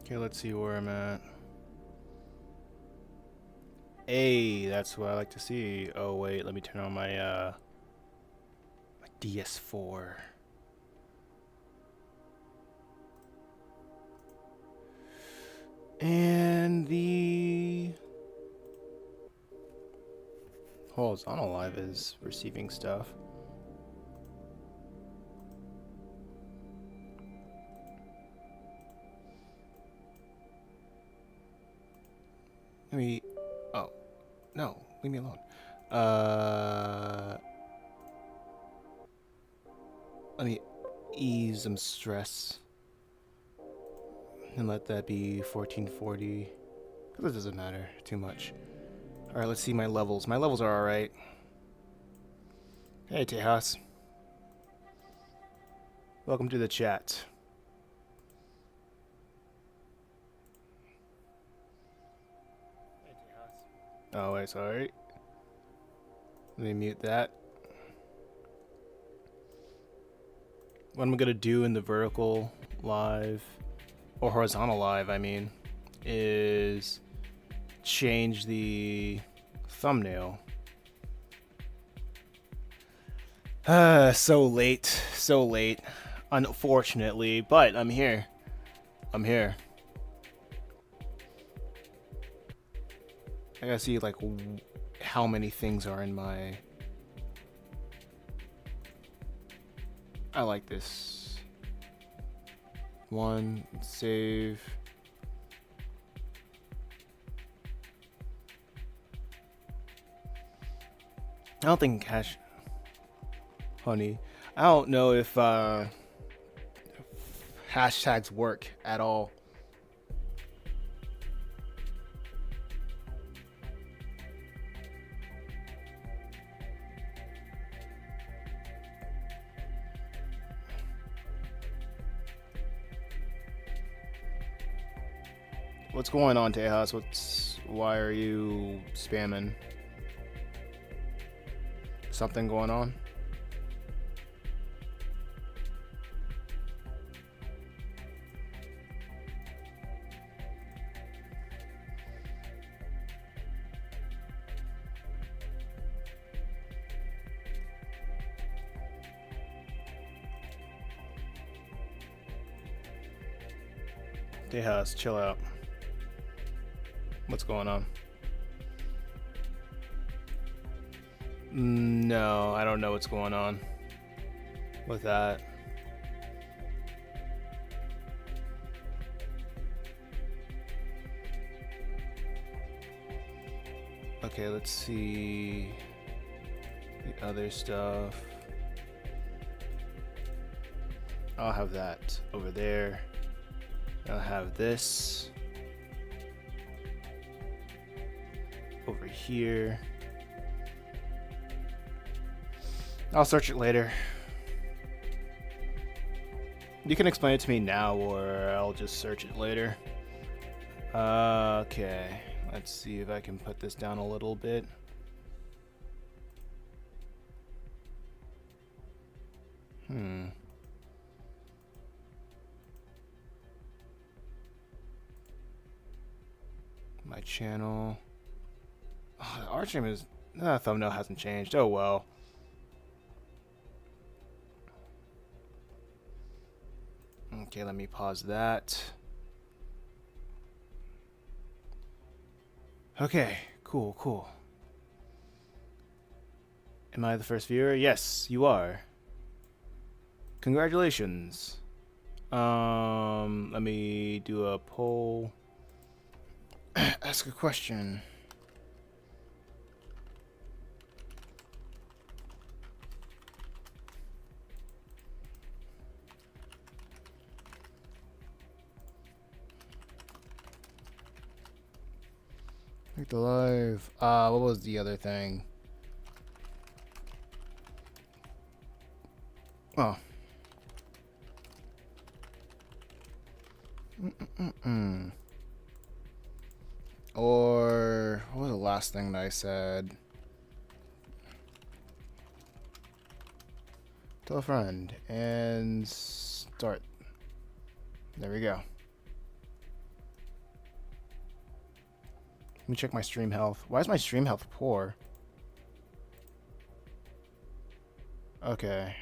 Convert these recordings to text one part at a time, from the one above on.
Okay, let's see where I'm at. Hey, that's what I like to see. Oh wait, let me turn on my DS4. And the horizontal live is receiving stuff. Let me. Oh, no, leave me alone. Uh, Let me ease some stress and let that be 1440. Because it doesn't matter too much. All right, let's see my levels. My levels are all right. Hey, Tejas. Welcome to the chat. Oh, wait, sorry. Let me mute that. What I'm going to do in the vertical live, or horizontal live, I mean, is change the thumbnail. So late, unfortunately, but I'm here. I gotta see like how many things are in my. I like this. One, save. I don't think cash. Honey, I don't know if hashtags work at all. What's going on, Tejas? Why are you spamming? Something going on? Tejas, chill out. What's going on? No, I don't know what's going on with that. Okay, let's see the other stuff. I'll have that over there. I'll have this over here. I'll search it later. You can explain it to me now, or I'll just search it later. Okay, let's see if I can put this down a little bit. My channel. Oh, the art stream is. Thumbnail hasn't changed. Oh well. Okay, let me pause that. Okay, cool. Am I the first viewer? Yes, you are. Congratulations. Let me do a poll. Ask a question. Make the live. What was the other thing? Oh. Or what was the last thing that I said? Tell a friend and start. There we go. Let me check my stream health. Why is my stream health poor? Okay.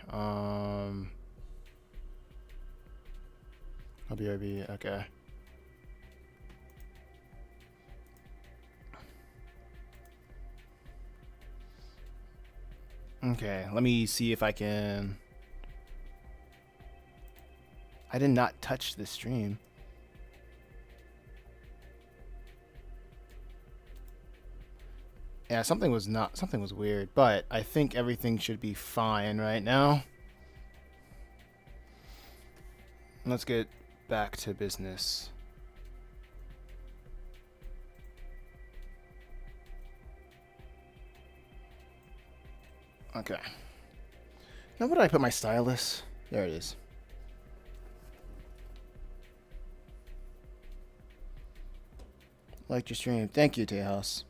BRB. Okay. Okay. Let me see if I can. I did not touch the stream. Yeah, something was weird, but I think everything should be fine right now. Let's get back to business. Okay. Now, where did I put my stylus? There it is. Liked your stream. Thank you, Tejas.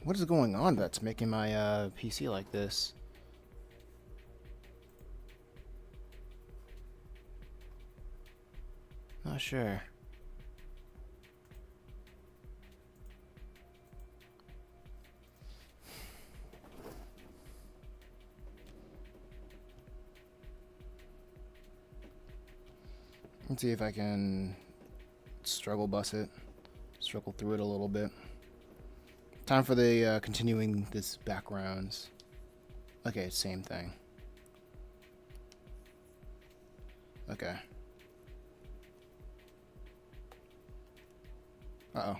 What is going on that's making my PC like this? Not sure. Let's see if I can struggle bus it. Struggle through it a little bit. Time for the continuing this backgrounds. Okay, same thing. Okay. Uh-oh.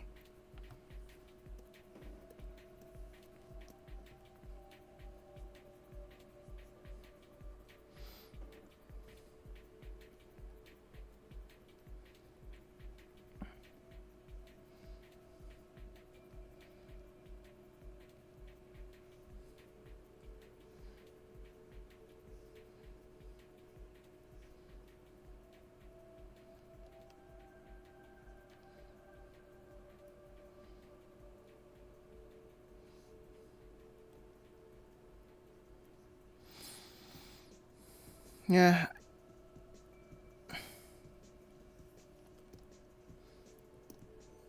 Yeah.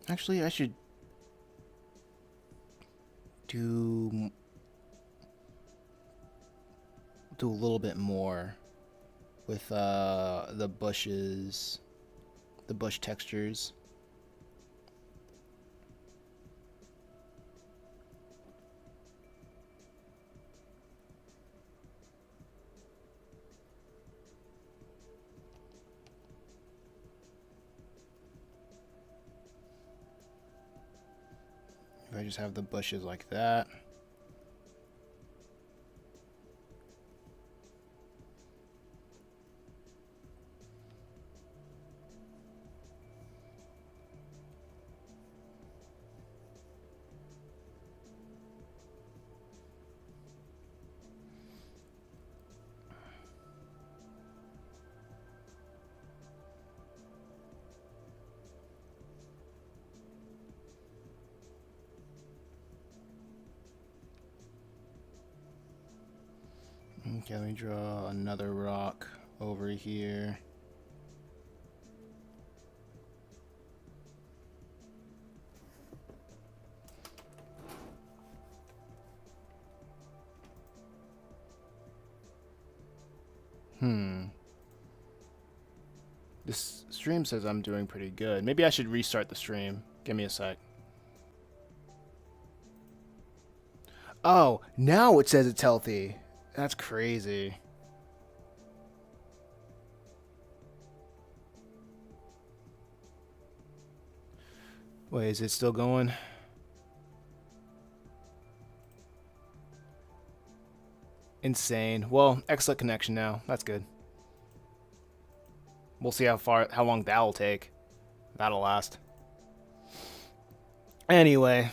Actually, I should do a little bit more with the bushes, the bush textures. If I just have the bushes like that. Okay, let me draw another rock over here. This stream says I'm doing pretty good. Maybe I should restart the stream. Give me a sec. Oh, now it says it's healthy. That's crazy. Wait, is it still going? Insane. Well, excellent connection now. That's good. We'll see how long that'll take. That'll last. Anyway,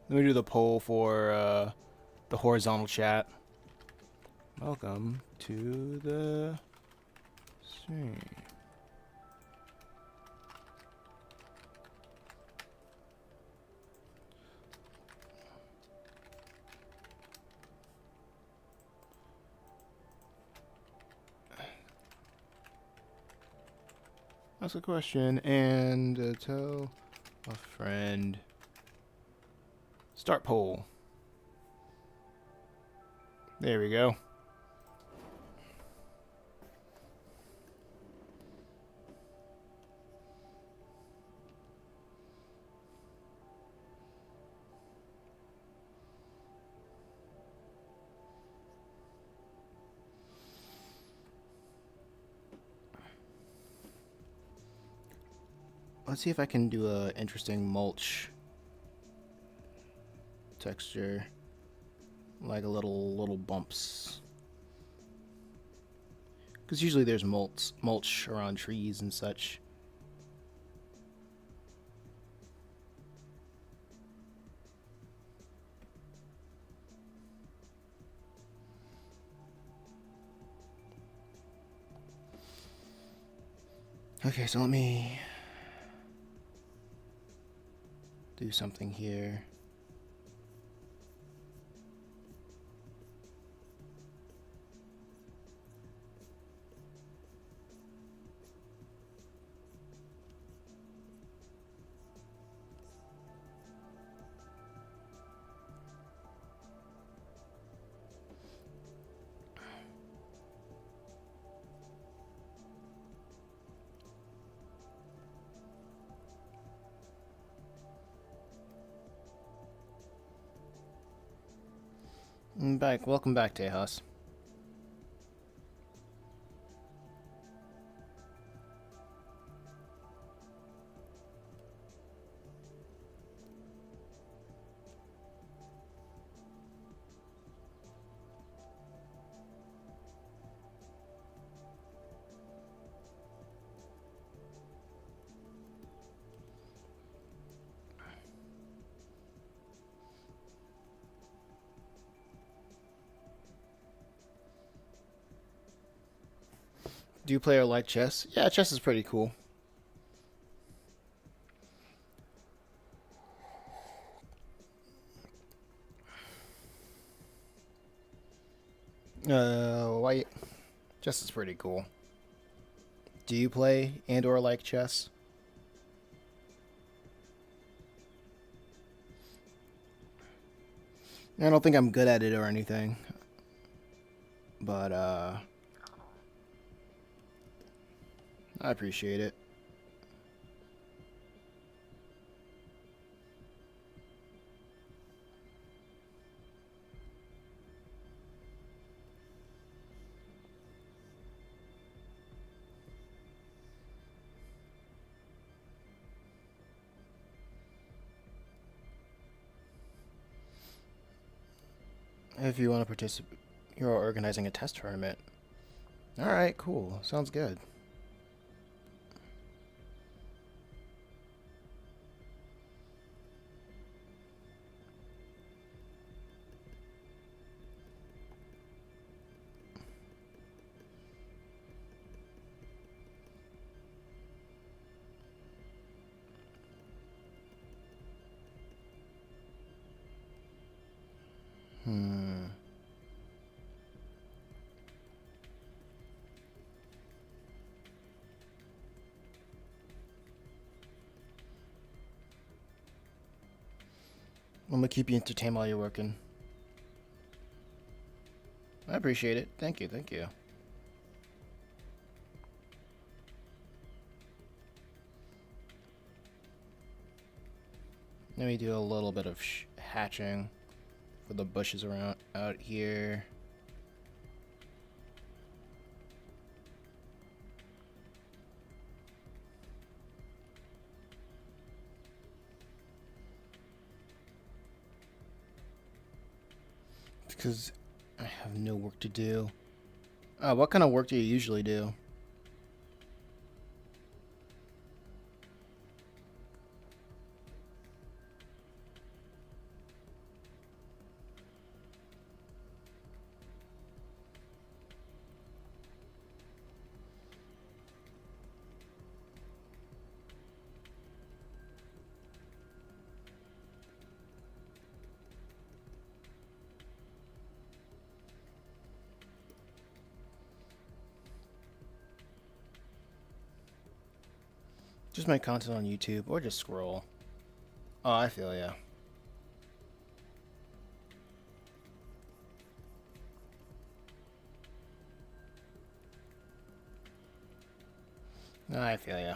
let me do the poll for the horizontal chat. Welcome to the stream. Ask a question and tell a friend. Start poll. There we go. Let's see if I can do a interesting mulch texture, like a little bumps. Because usually there's mulch around trees and such. Okay, so let me do something here. Welcome back, Tejas. Do you play or like chess? Yeah, chess is pretty cool. Why? Chess is pretty cool. Do you play and or like chess? I don't think I'm good at it or anything, but I appreciate it. If you want to participate, you're organizing a test tournament. All right, cool. Sounds good. I'm gonna keep you entertained while you're working. I appreciate it. Thank you, thank you. Let me do a little bit of hatching for the bushes around out here. Because I have no work to do. What kind of work do you usually do? Just make content on YouTube or just scroll. Oh, I feel ya. I feel ya.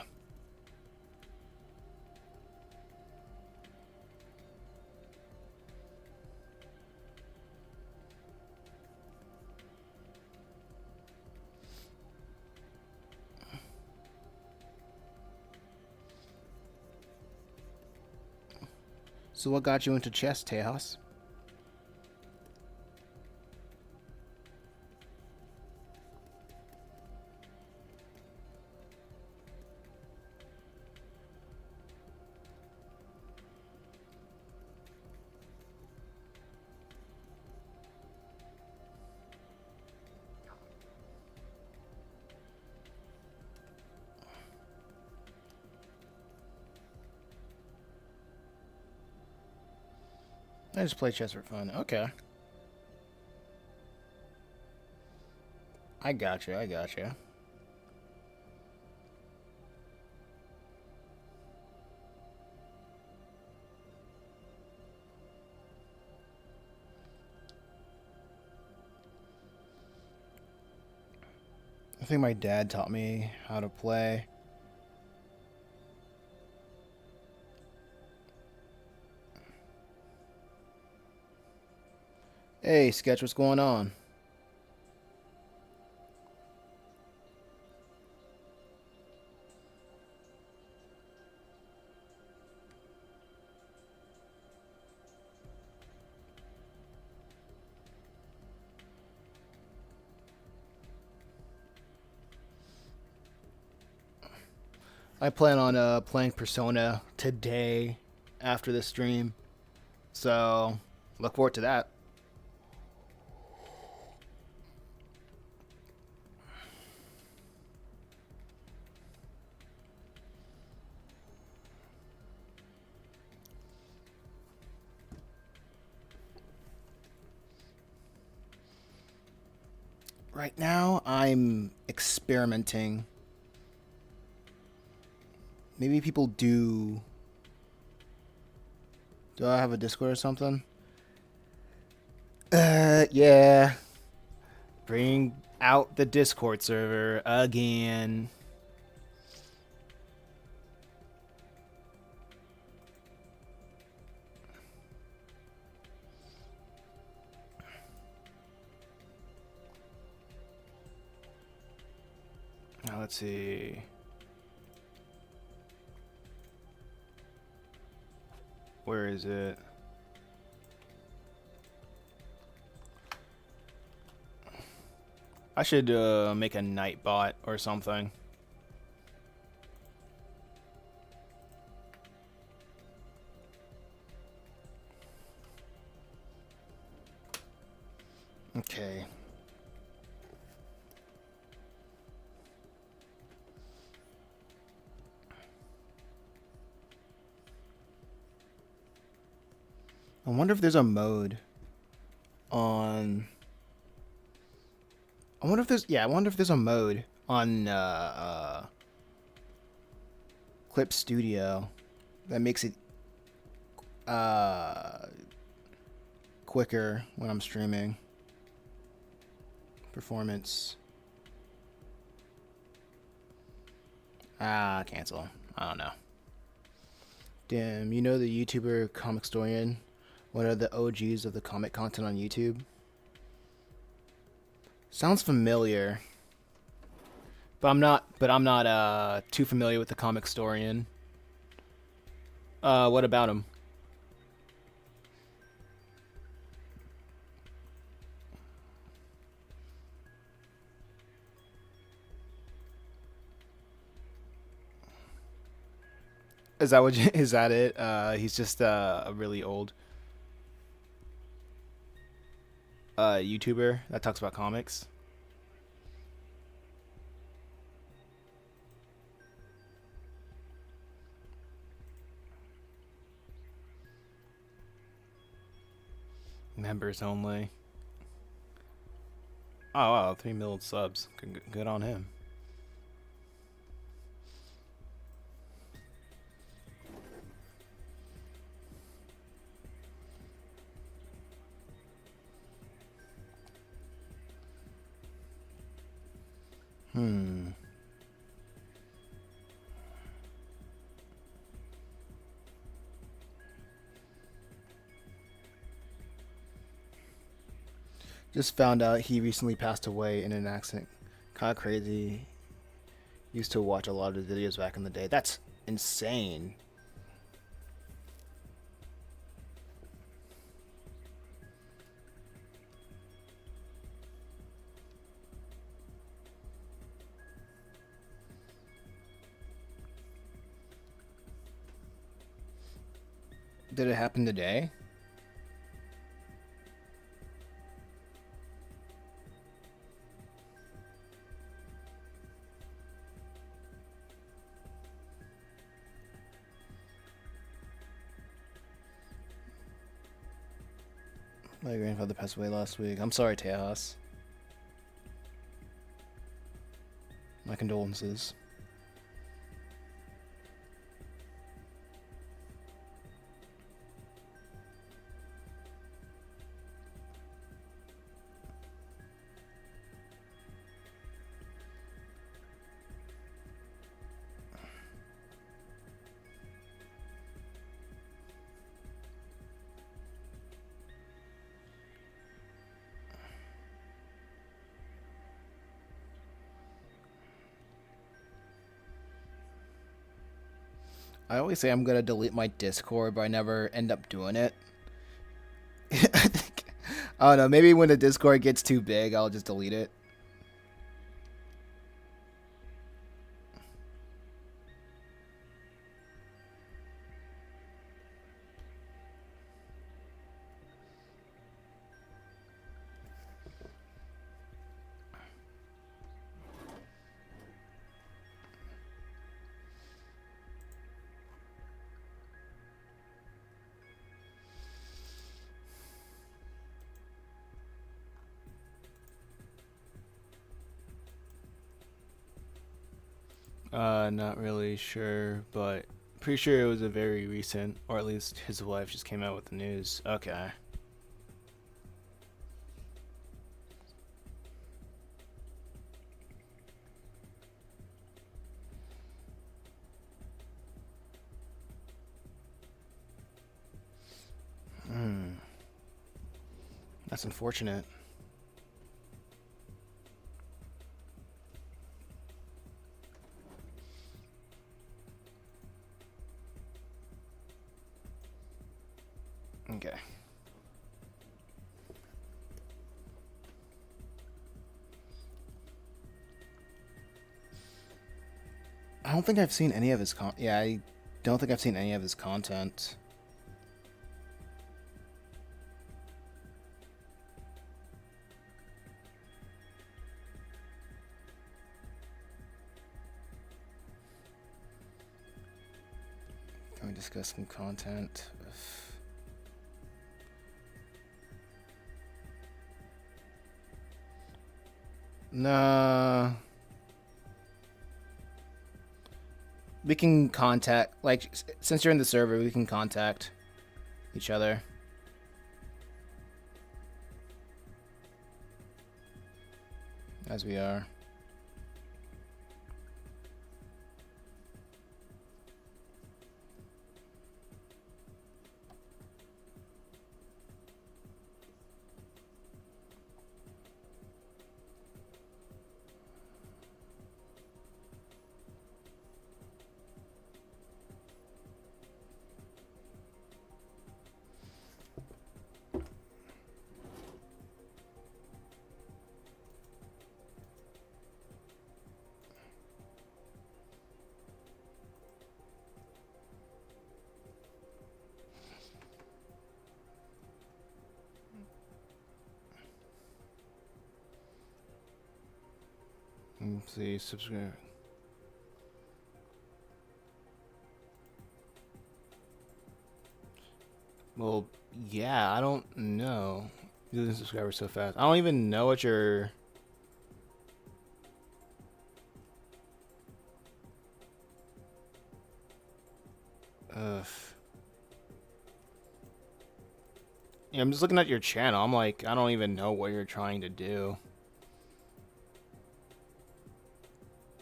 So what got you into chess, Tejas? I just play chess for fun. Okay. I gotcha, I gotcha. I think my dad taught me how to play. Hey, Sketch, what's going on? I plan on playing Persona today after this stream. So, look forward to that. Right now, I'm experimenting. Maybe people do. Do I have a Discord or something? Yeah. Bring out the Discord server again. Now let's see. Where is it? I should make a night bot or something. Okay. I wonder if there's a mode on. I wonder if there's a mode on Clip Studio that makes it quicker when I'm streaming. Performance. Cancel. I don't know. Damn, you know the YouTuber Comic Storian? One of the OGs of the comic content on YouTube? Sounds familiar. But I'm not too familiar with the Comic Storian. What about him? Is that what? Is that it? He's just a really old YouTuber that talks about comics. Members only. Oh wow, 3 million subs. Good on him. Hmm. Just found out he recently passed away in an accident. Kind of crazy. Used to watch a lot of his videos back in the day. That's insane. Did it happen today? My grandfather passed away last week. I'm sorry, Tejas. My condolences. I always say I'm gonna delete my Discord, but I never end up doing it. I think I don't know. Maybe when the Discord gets too big, I'll just delete it. Not really sure, but pretty sure it was a very recent, or at least his wife just came out with the news. Okay. Hmm. That's unfortunate. Okay. I don't think I've seen any of his Yeah, I don't think I've seen any of his content. Can we discuss some content? Nah. We can contact, like, since you're in the server, we can contact each other. As we are. Let's see, subscribe. Well, yeah, I don't know. You losing subscribers so fast. I don't even know what your. Ugh. Yeah, I'm just looking at your channel. I'm like, I don't even know what you're trying to do.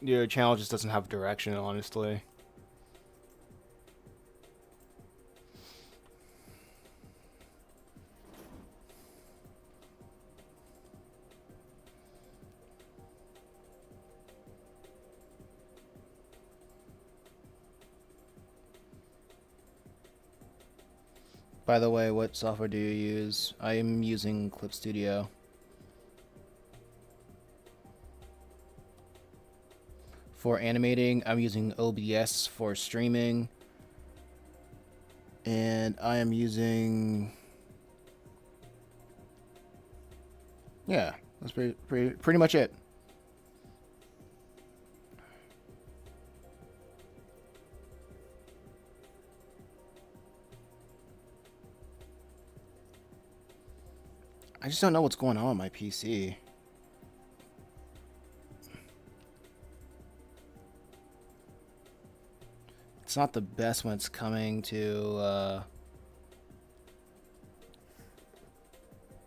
Your channel just doesn't have direction, honestly. By the way, what software do you use? I am using Clip Studio. For animating, I'm using OBS. For streaming, and I am using... Yeah, that's pretty much it. I just don't know what's going on with my PC. It's not the best when it's coming to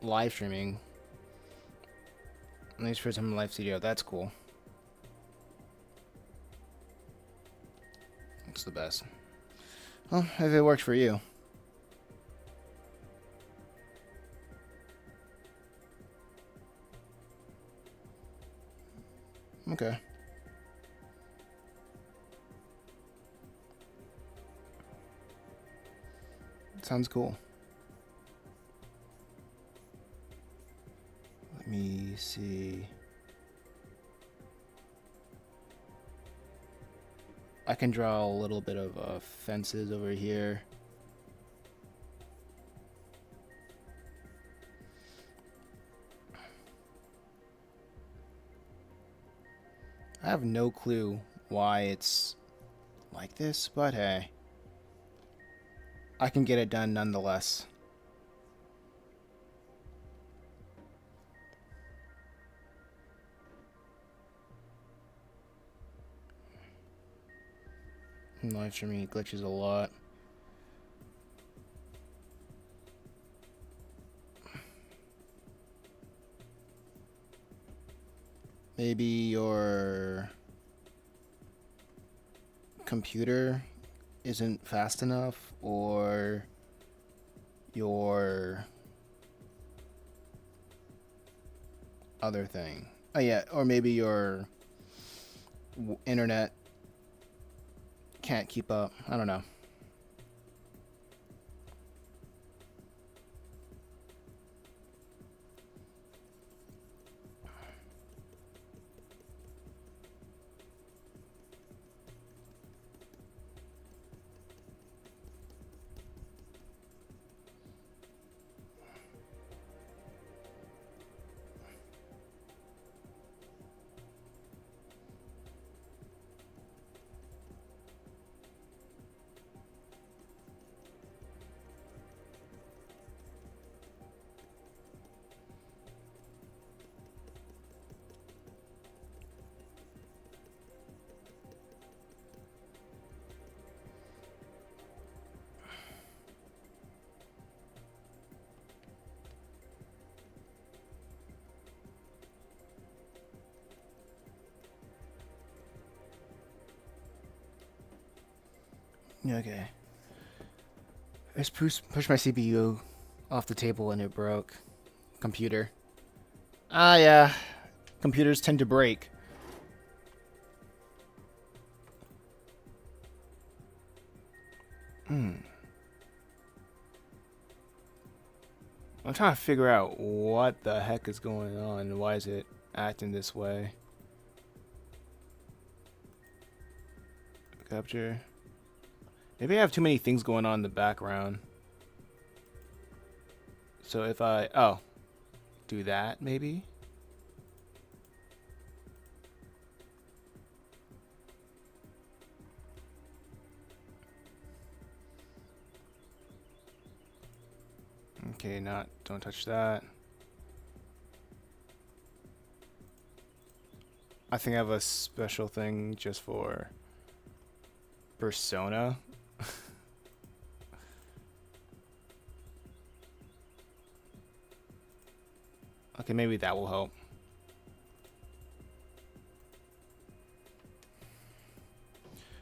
live streaming. At least for some live studio, that's cool. It's the best. Well, if it works for you. Okay. Sounds cool. Let me see. I can draw a little bit of fences over here. I have no clue why it's like this, but hey. I can get it done nonetheless. Live streaming glitches a lot. Maybe your computer isn't fast enough, or your other thing. Oh yeah, or maybe your internet can't keep up. I don't know. Okay. I just pushed my CPU off the table and it broke. Computer. Ah, yeah. Computers tend to break. I'm trying to figure out what the heck is going on. Why is it acting this way? Capture. Maybe I have too many things going on in the background. So if I... Oh. Do that, maybe? Okay, don't touch that. I think I have a special thing just for Persona. Okay, maybe that will help.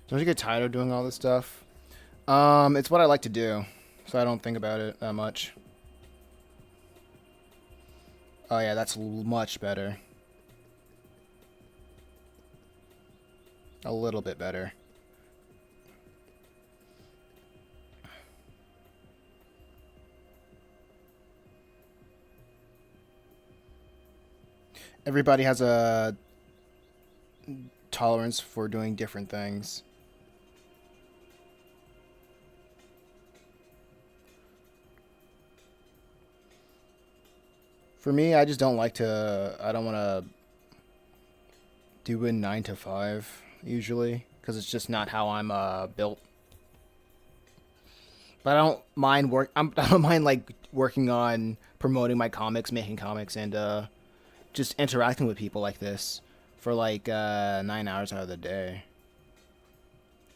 Don't you get tired of doing all this stuff? It's what I like to do, so I don't think about it that much. Oh yeah, that's much better. A little bit better. Everybody has a tolerance for doing different things. For me, I just don't like to. I don't want to do a 9 to 5 usually because it's just not how I'm built. But I don't mind work. I don't mind like working on promoting my comics, making comics, and just interacting with people like this for like 9 hours out of the day.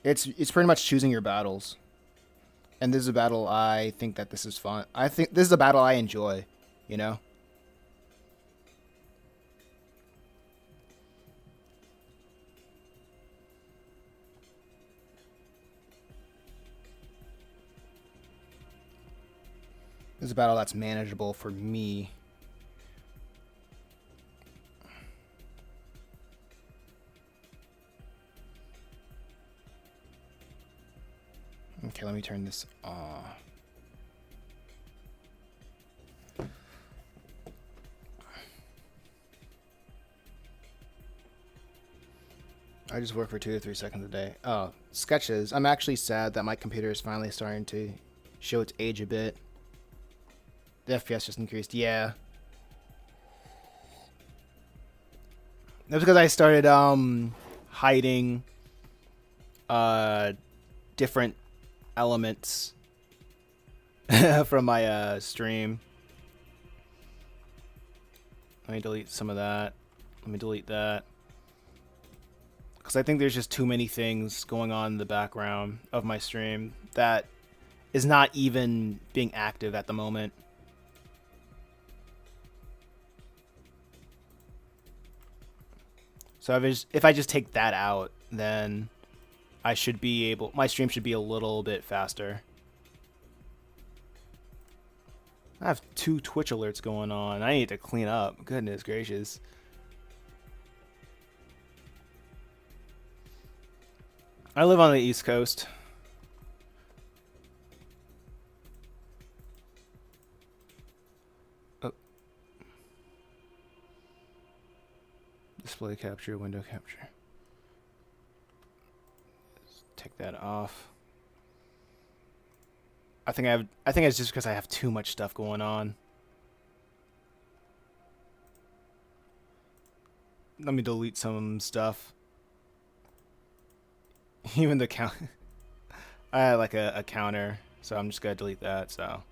It's pretty much choosing your battles, and this is a battle I think that this is fun. I think this is a battle I enjoy. You know. This is a battle that's manageable for me. Okay, let me turn this on. I just work for 2 to 3 seconds a day. Oh, sketches. I'm actually sad that my computer is finally starting to show its age a bit. The FPS just increased. Yeah. That's because I started hiding different elements from my stream. Let me delete some of that. Let me delete that. Because I think there's just too many things going on in the background of my stream that is not even being active at the moment. So if I just take that out, then I should be able. My stream should be a little bit faster. I have 2 Twitch alerts going on. I need to clean up. Goodness gracious. I live on the East Coast. Oh. Display capture, window capture. Let's take that off. I think it's just because I have too much stuff going on. Let me delete some stuff. Even the count. I had like a counter, so I'm just gonna delete that. So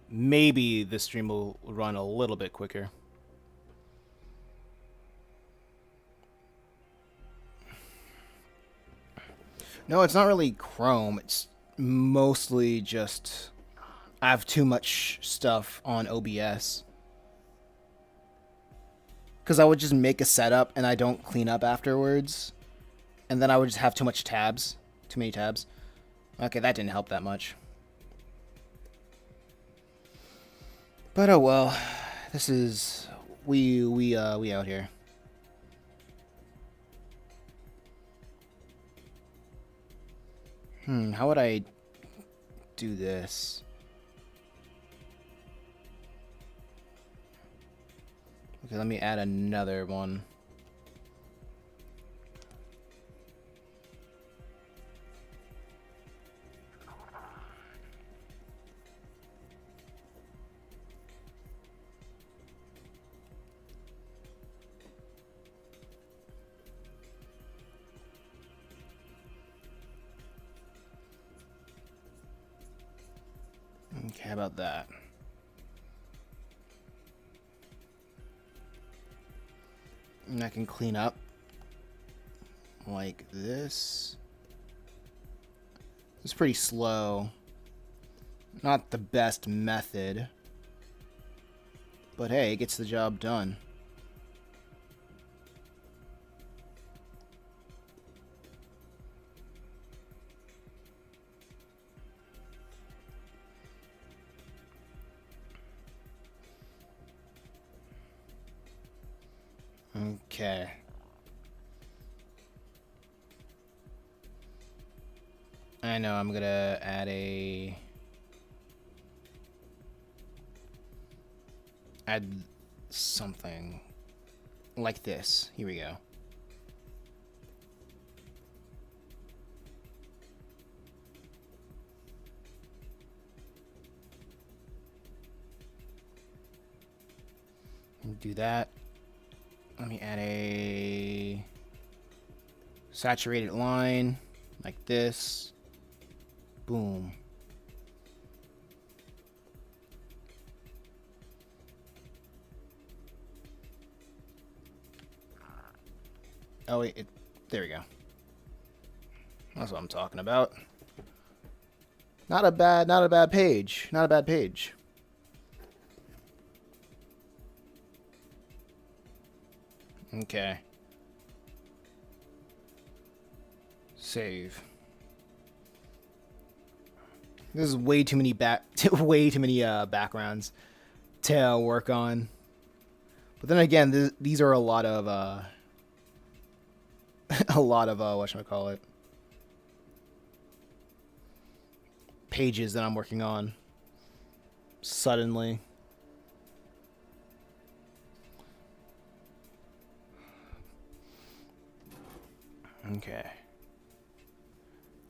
maybe the stream will run a little bit quicker. No, it's not really Chrome. It's mostly just I have too much stuff on OBS. Because I would just make a setup and I don't clean up afterwards. And then I would just have too much tabs. Too many tabs. Okay, that didn't help that much. But oh well. This is we out here. How would I do this? Okay, let me add another one. Okay, how about that? And I can clean up like this. It's pretty slow. Not the best method. But hey, it gets the job done. Okay. I know I'm gonna add something like this. Here we go. Do that. Let me add a saturated line like this. Boom. Oh wait, there we go. That's what I'm talking about. Not a bad page. Not a bad page. Okay. Save. This is way too many backgrounds to work on. But then again, these are a lot of whatchamacallit, pages that I'm working on suddenly. Okay.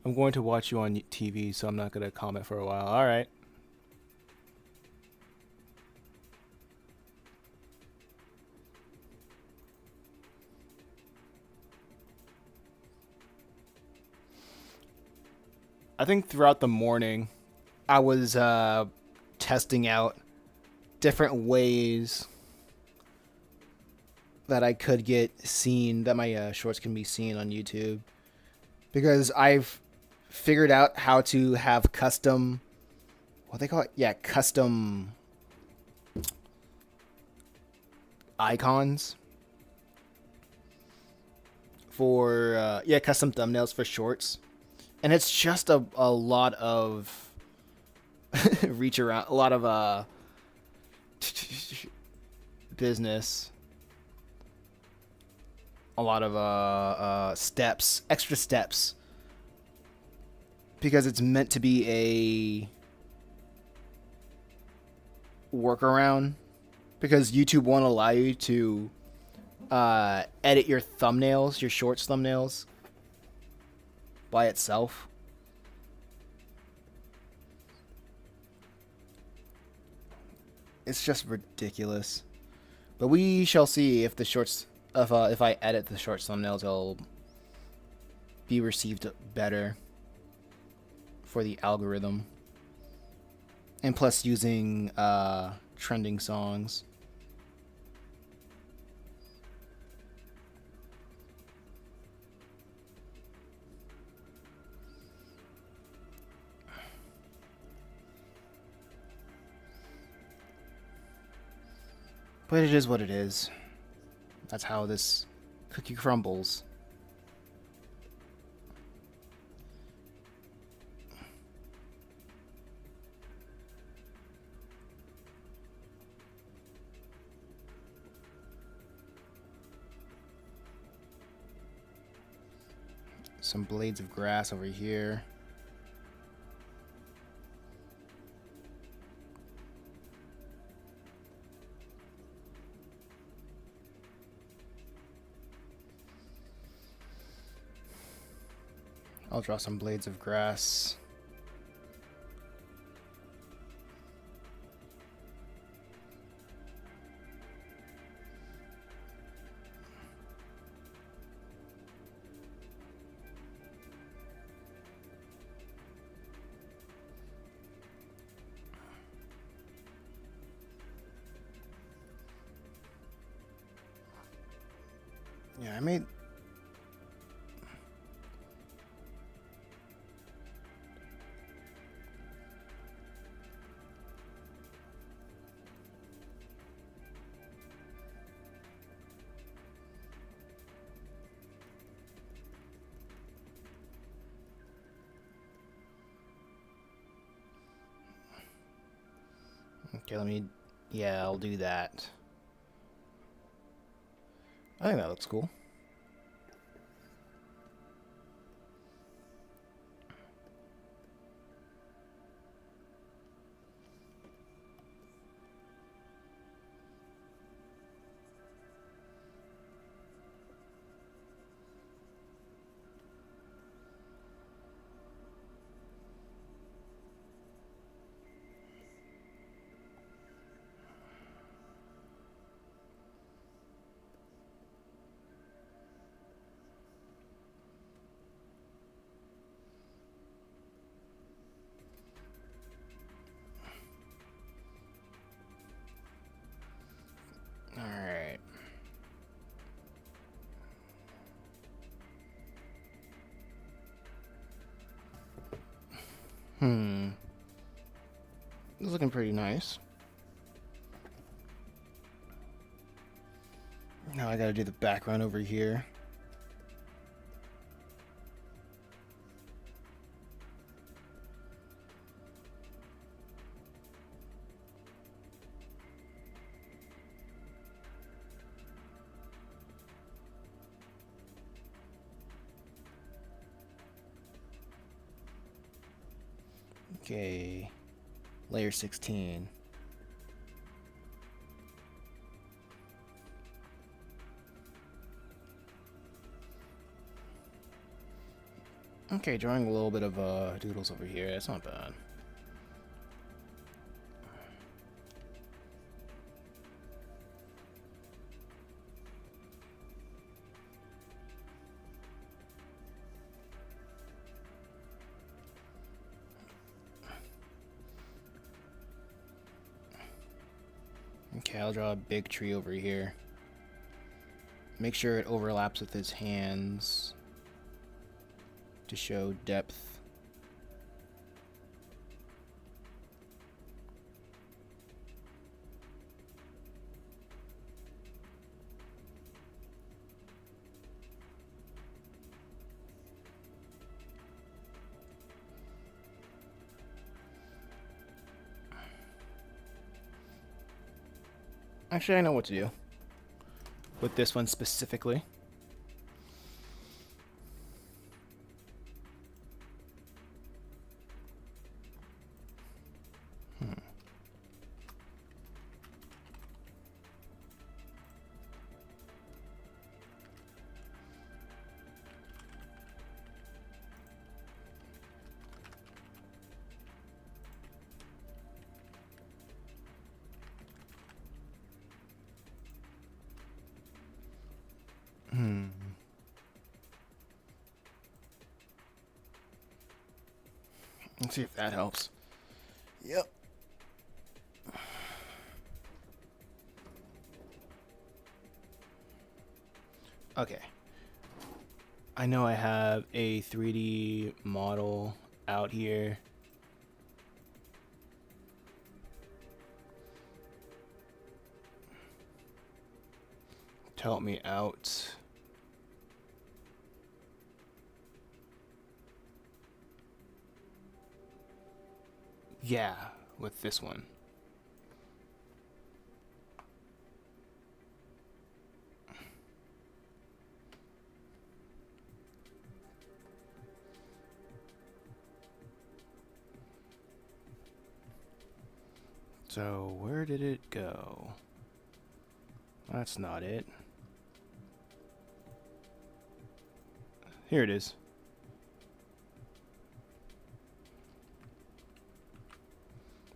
I'm going to watch you on TV, so I'm not going to comment for a while. All right. I think throughout the morning, I was testing out different ways that I could get seen, that my shorts can be seen on YouTube. Because I've figured out how to have custom, what they call it? Yeah, custom icons for, custom thumbnails for shorts. And it's just a lot of reach around, a lot of business, a lot of steps, extra steps, because it's meant to be a workaround, because YouTube won't allow you to edit your thumbnails, your shorts thumbnails, by itself. It's just ridiculous. But we shall see if the shorts, if I edit the shorts thumbnails, it'll be received better for the algorithm. And plus using trending songs. But it is what it is. That's how this cookie crumbles. Some blades of grass over here. I'll draw some blades of grass. Yeah, I made... Okay, let me... Yeah, I'll do that. I think that looks cool. Alright. This is looking pretty nice. Now I gotta do the background over here. Okay, layer 16. Okay, drawing a little bit of doodles over here. That's not bad. Okay, I'll draw a big tree over here. Make sure it overlaps with his hands to show depth. Actually, I know what to do with this one specifically. Let's see if that helps. Yep. Okay. I know I have a 3D model out here. To help me out. Yeah, with this one. So, where did it go? That's not it. Here it is.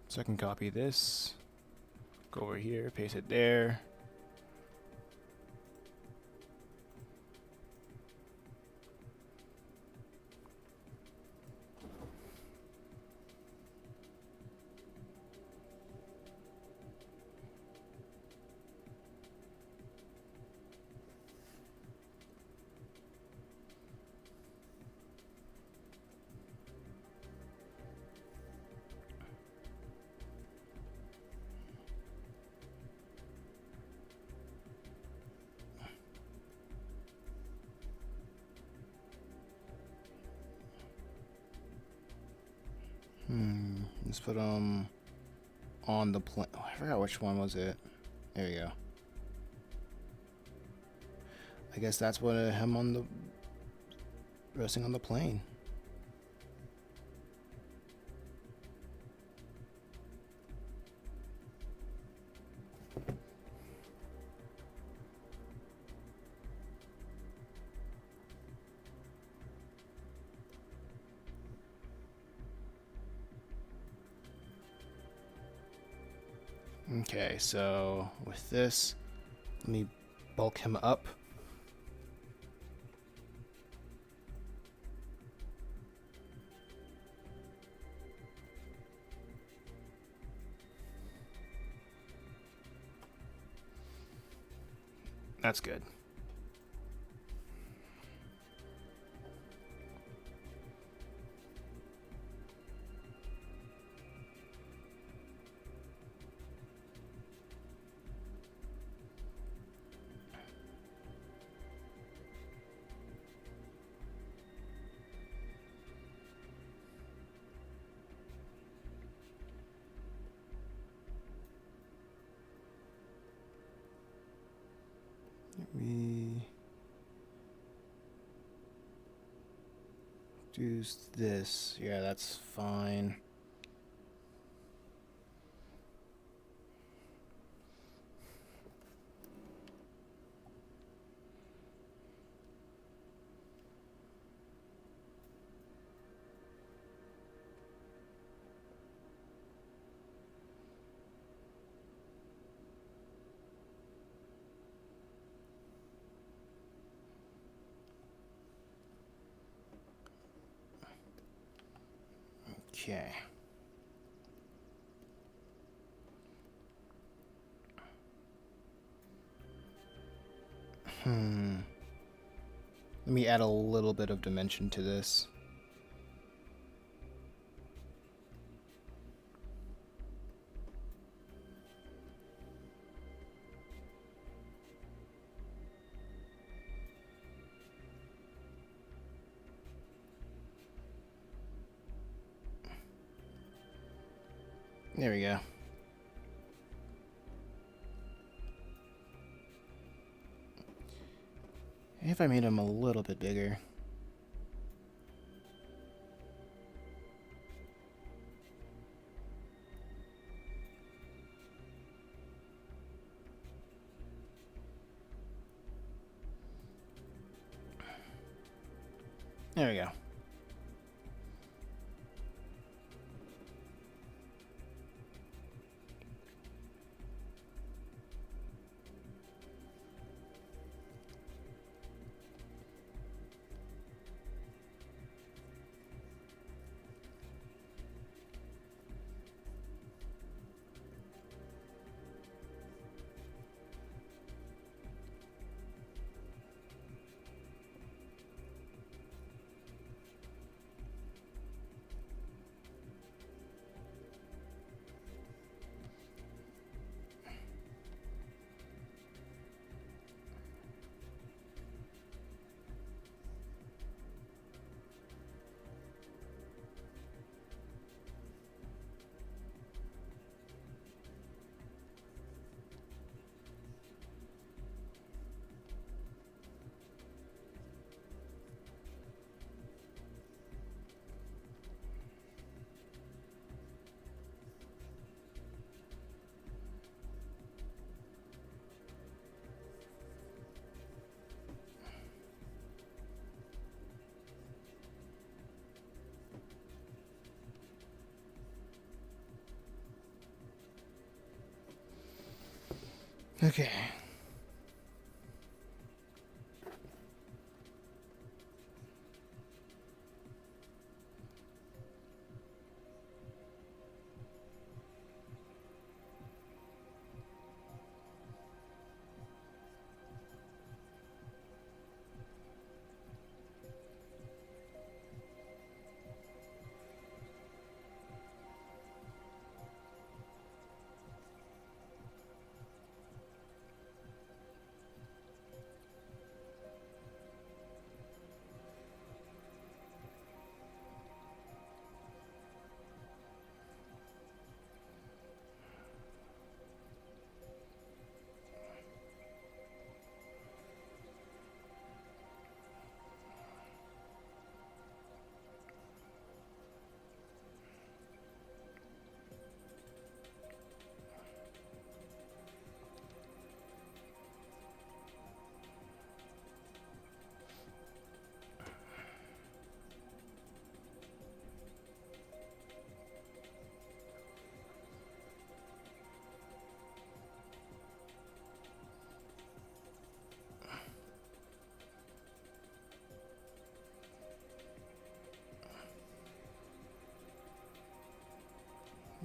So I can copy this, go over here, paste it there. Let's put on the plane. Oh, I forgot which one was it. There you go. I guess that's what him on the roasting on the plane. Okay, so with this, let me bulk him up. That's good. We do this. Yeah, that's fine. Okay. Let me add a little bit of dimension to this. There we go. If I made him a little bit bigger. There we go. Okay.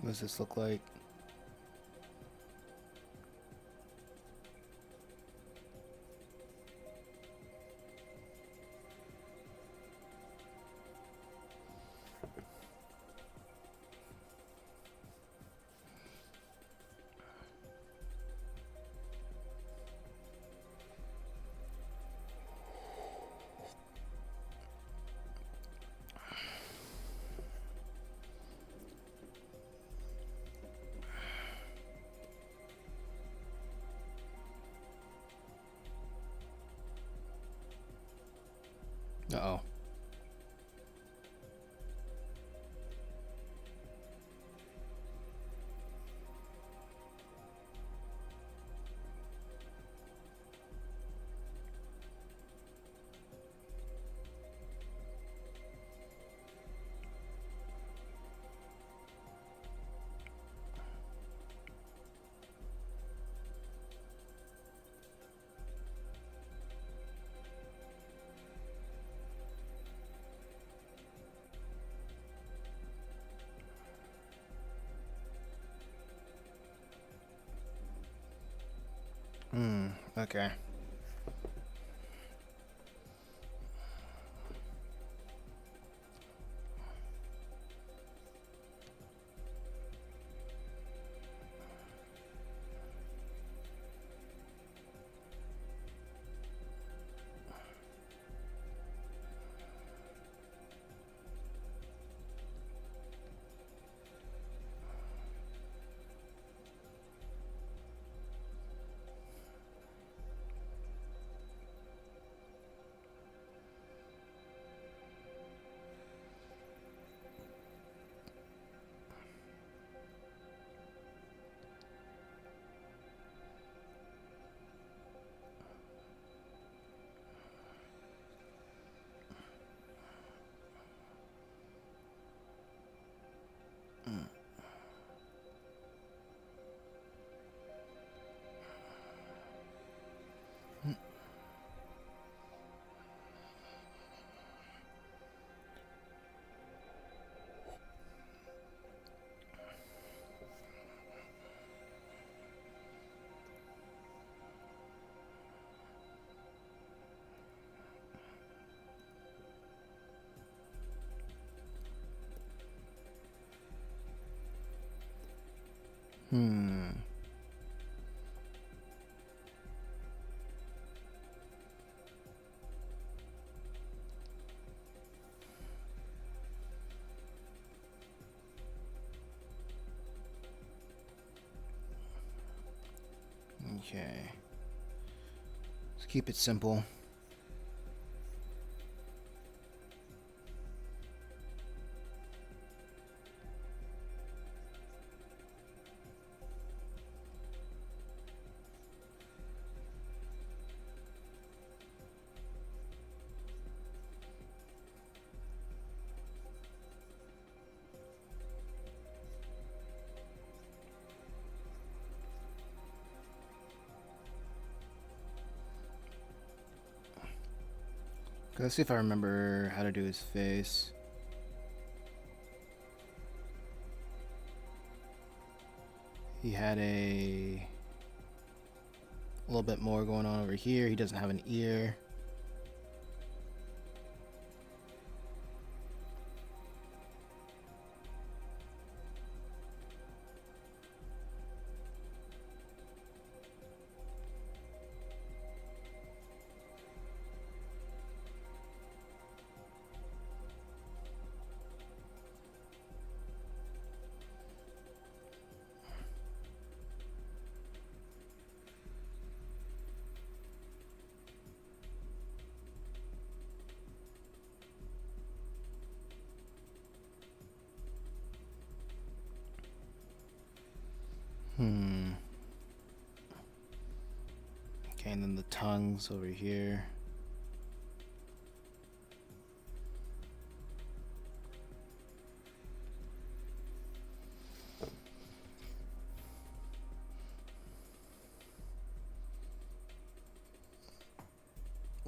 What does this look like? Uh-oh. Okay. Okay. Let's keep it simple. Let's see if I remember how to do his face. He had a little bit more going on over here. He doesn't have an ear. Okay, and then the tongues over here.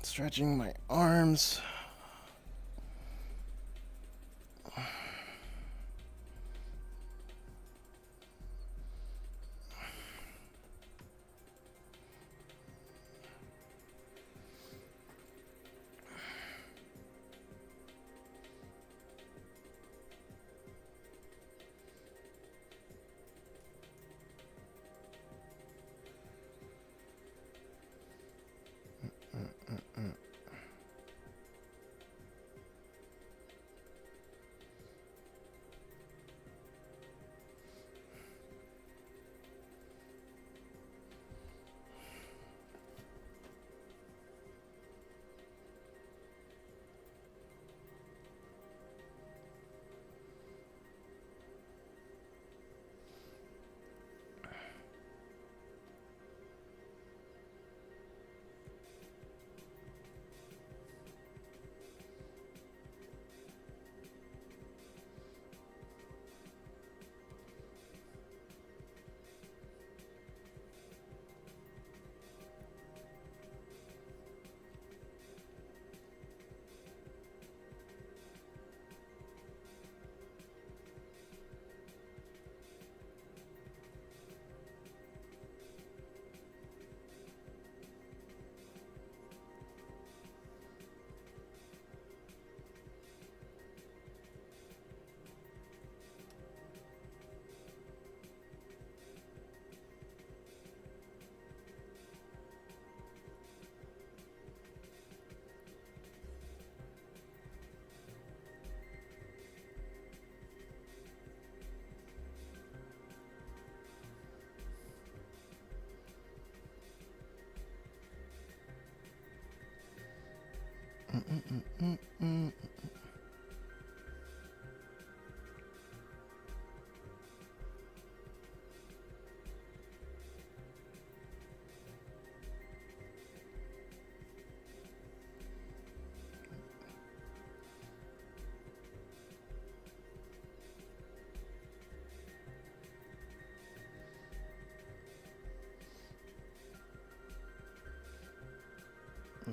Stretching my arms.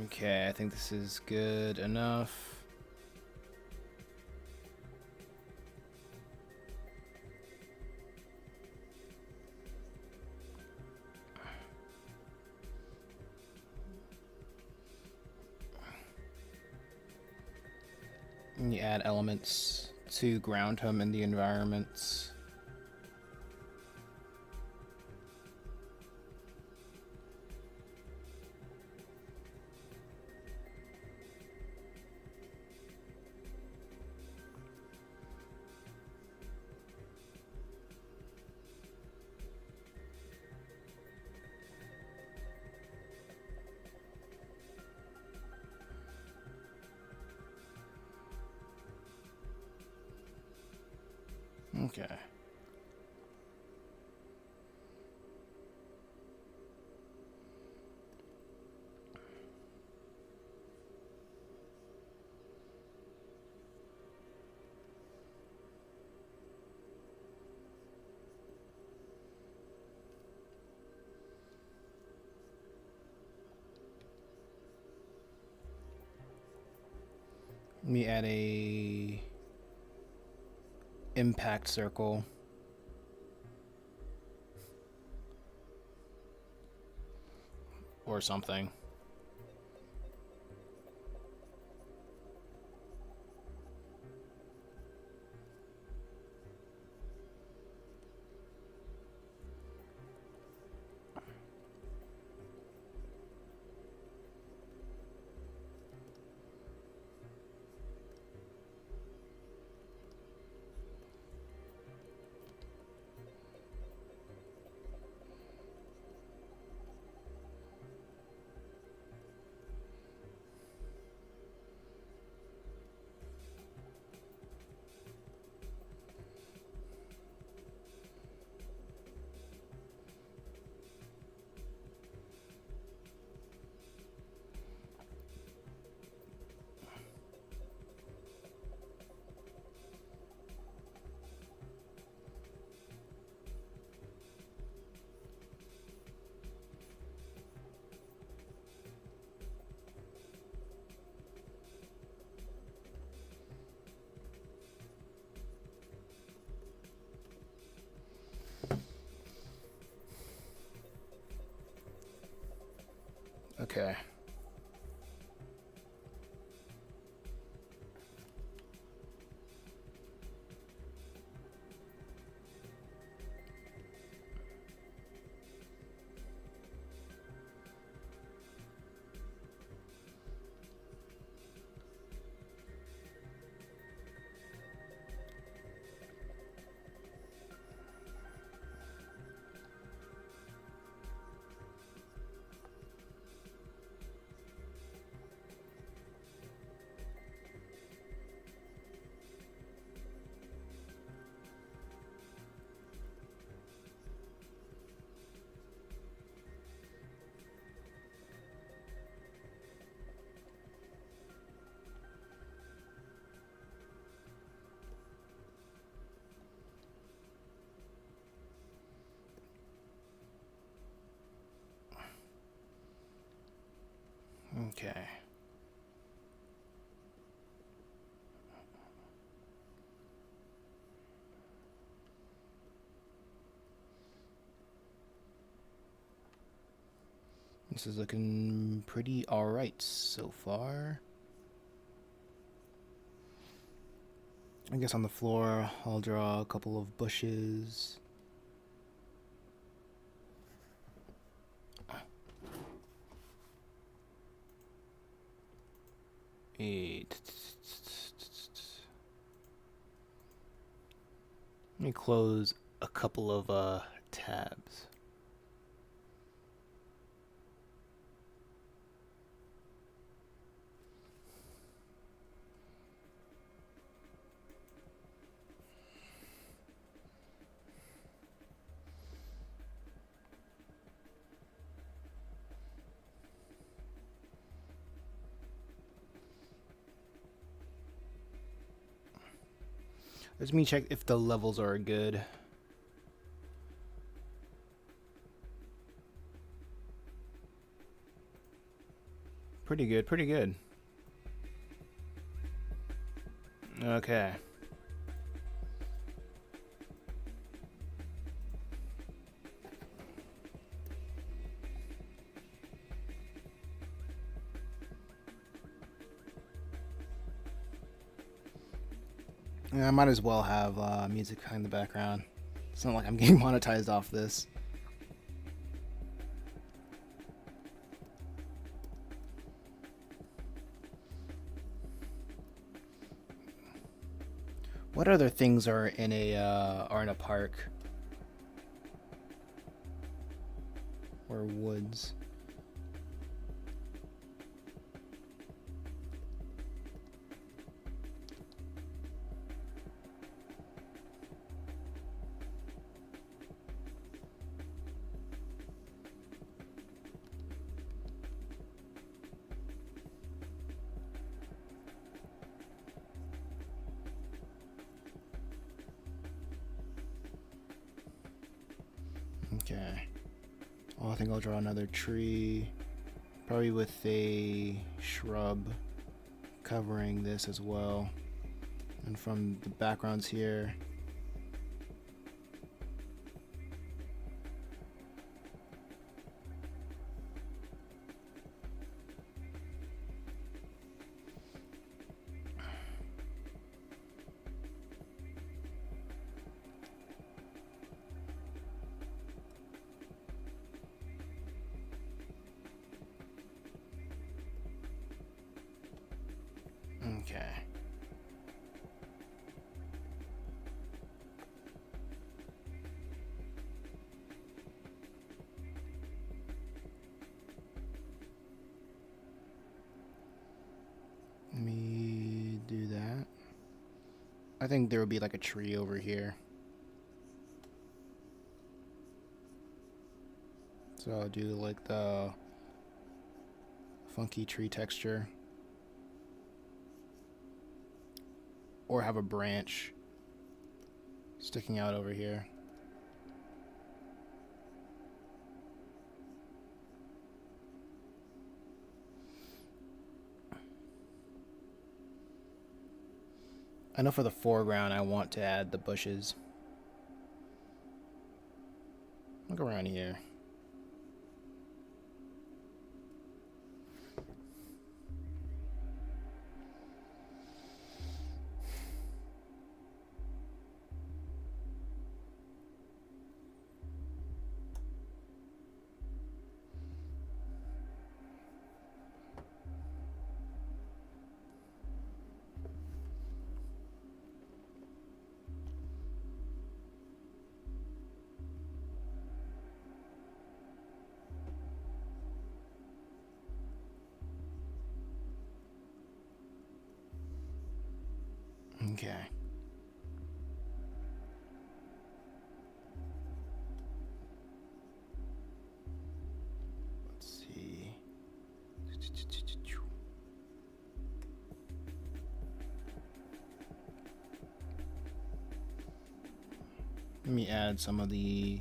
Okay, I think this is good enough. And you add elements to ground him in the environments. Okay. Let me add a impact circle. Or something. Okay. Okay. This is looking pretty alright so far. I guess on the floor, I'll draw a couple of bushes. Let me close a couple of tabs. Let me check if the levels are good. Pretty good, pretty good. Okay. Yeah, I might as well have music in the background. It's not like I'm getting monetized off this. What other things are in a park or woods? Okay. Well, I think I'll draw another tree, probably with a shrub covering this as well. And from the backgrounds here, okay. Let me do that. I think there will be like a tree over here. So I'll do like the funky tree texture. Or have a branch sticking out over here. I know for the foreground I want to add the bushes. Look around here. Okay. Let's see. Let me add some of the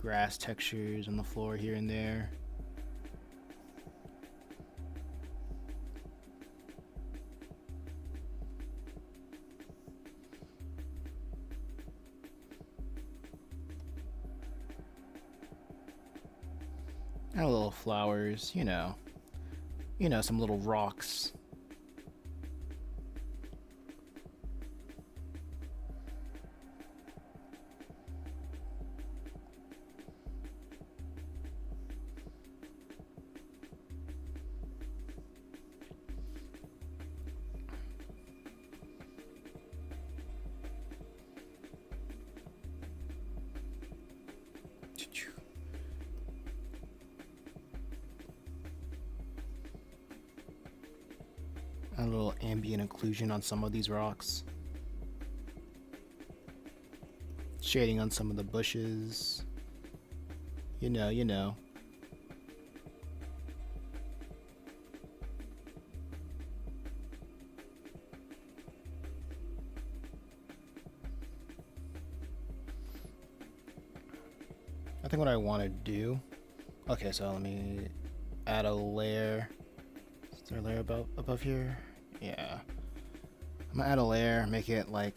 grass textures on the floor here and there. And little flowers, you know, some little rocks. A little ambient occlusion on some of these rocks. Shading on some of the bushes. You know. think what I want to do. Okay, so let me add a layer. Is there a layer above here? Yeah. I'm gonna add a layer, make it like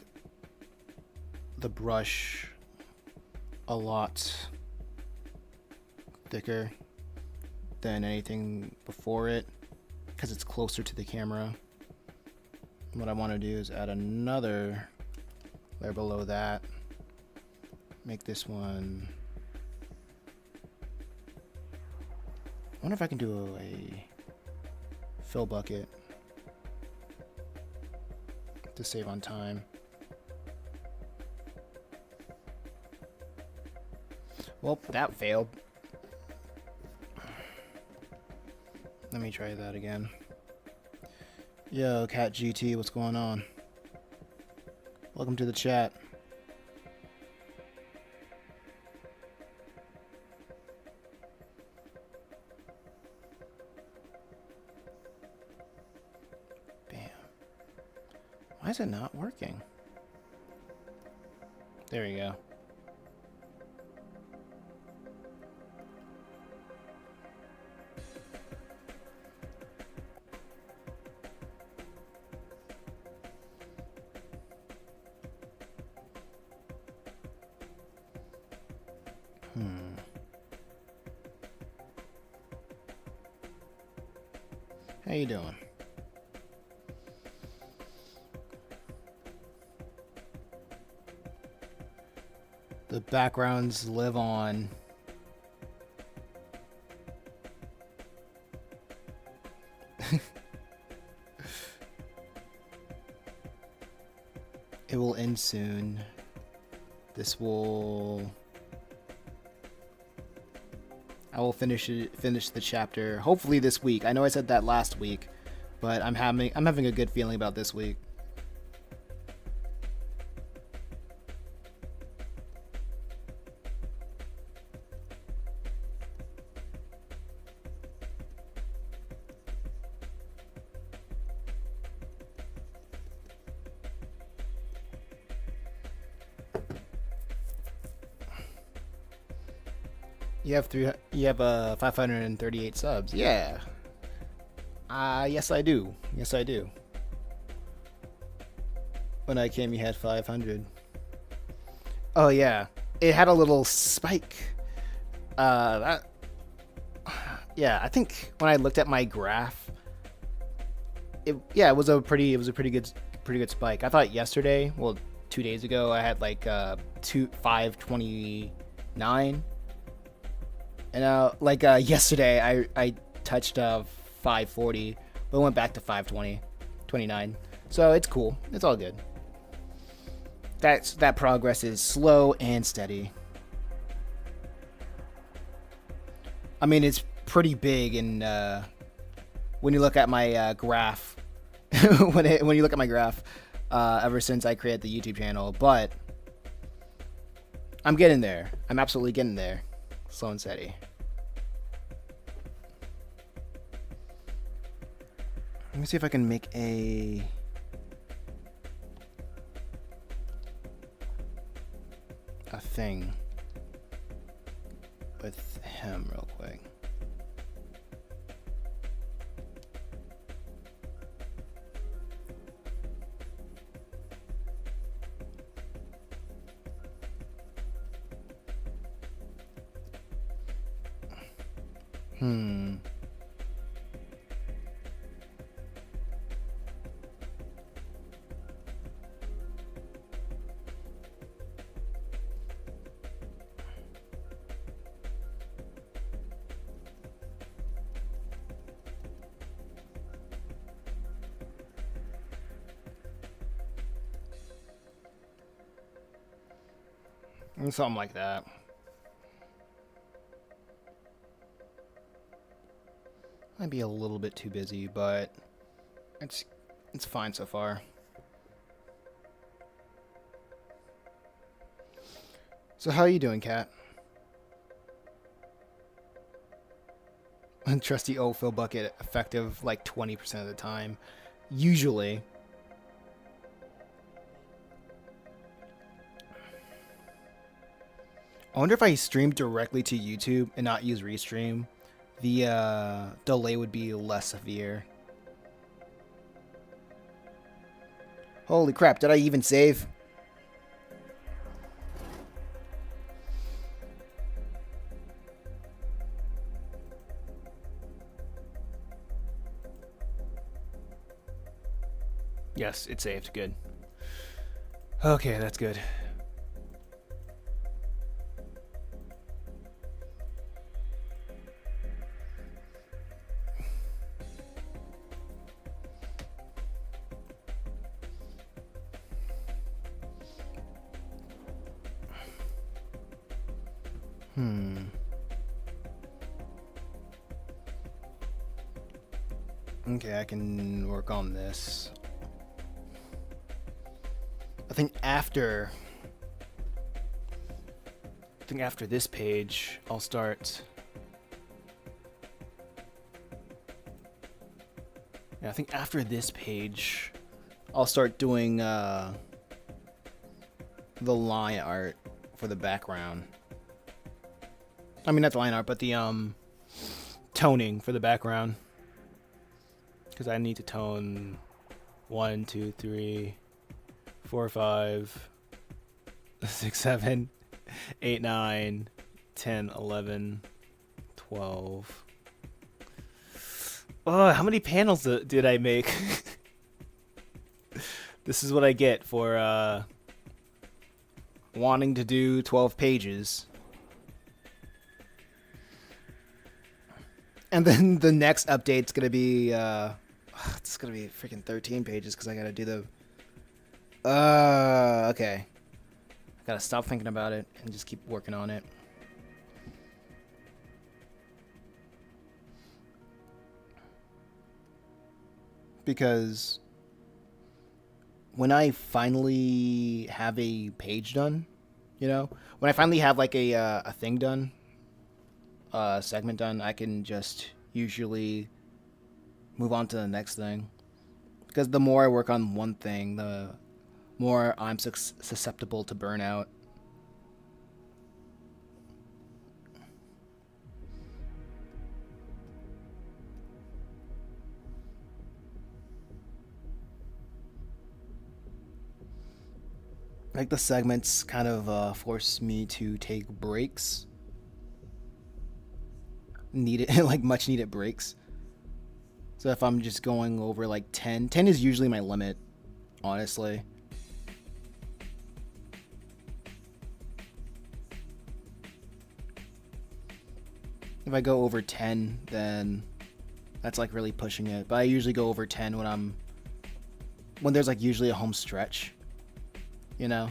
the brush a lot thicker than anything before it because it's closer to the camera. What I want to do is add another layer below that. Make this one. I wonder if I can do a fill bucket to save on time. Well, that failed. Let me try that again. Yo, Cat GT, what's going on? Welcome to the chat. Bam. Why is it not working? There you go. How you doing? The backgrounds live on. It will end soon. This will... I will finish the chapter hopefully this week. I know I said that last week, but I'm having a good feeling about this week. You have 538 subs. Yeah. Yes I do. Yes I do. When I came you had 500. Oh yeah. It had a little spike. Yeah, I think when I looked at my graph, it was a pretty good spike. I thought yesterday, well 2 days ago, I had like 529. And yesterday, I touched 540, but went back to 529. So it's cool. It's all good. That progress is slow and steady. I mean, it's pretty big, and when you look at my graph, when you look at my graph, ever since I created the YouTube channel, but I'm getting there. I'm absolutely getting there. Slow and steady. Let me see if I can make a thing with him real quick. Something like that. Might be a little bit too busy, but it's fine so far. So how are you doing, Kat? Trusty old fill bucket effective like 20% of the time. Usually. I wonder if I stream directly to YouTube and not use Restream, the delay would be less severe. Holy crap, did I even save? Yes, it saved. Good. Okay, that's good. Okay, I can work on this. I think after this page, I'll start. Yeah, I think after this page, I'll start doing the line art for the background. I mean, not the line art, but the toning for the background. Because I need to tone 1, 2, 3, 4, 5, 6, 7, 8, 9, 10, 11, 12. Oh, how many panels did I make? This is what I get for wanting to do 12 pages. And then the next update's gonna be it's gonna be freaking 13 pages because I gotta do the okay. I gotta stop thinking about it and just keep working on it. Because when I finally have a page done, you know, when I finally have like a thing done, segment done, I can just usually move on to the next thing. Because the more I work on one thing, the more I'm susceptible to burnout. Like the segments kind of force me to take breaks. Like much needed breaks. So if I'm just going over like 10 is usually my limit, honestly. If I go over 10, then that's like really pushing it. But I usually go over 10 when there's like usually a home stretch, you know?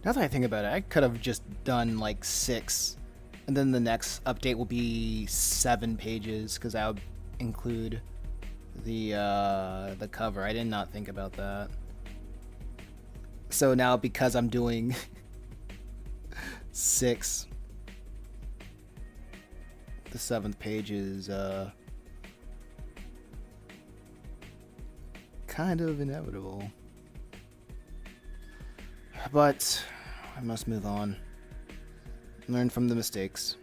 Now that I think about it, I could have just done like 6, and then the next update will be 7 pages because I would include the cover. I did not think about that. So now because I'm doing 6, the 7th page is kind of inevitable. But I must move on. Learn from the mistakes.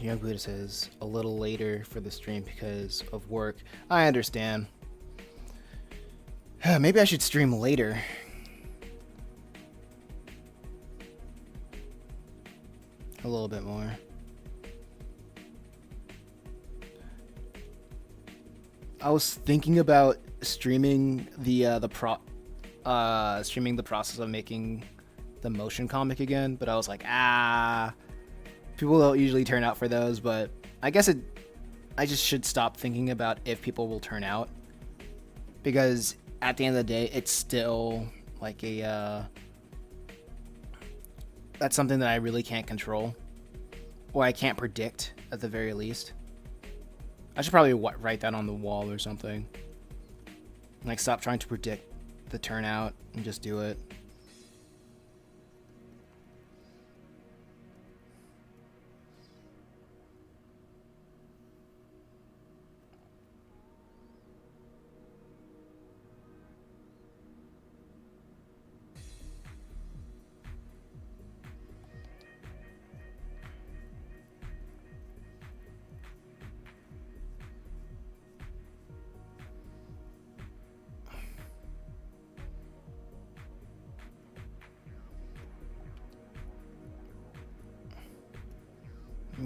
Young Buddha says a little later for the stream because of work. I understand. Maybe I should stream later. A little bit more. I was thinking about streaming the process of making the motion comic again, but I was like, people don't usually turn out for those, but I guess I just should stop thinking about if people will turn out, because at the end of the day, it's still like that's something that I really can't control, or I can't predict at the very least. I should probably write that on the wall or something. Like, stop trying to predict the turnout and just do it.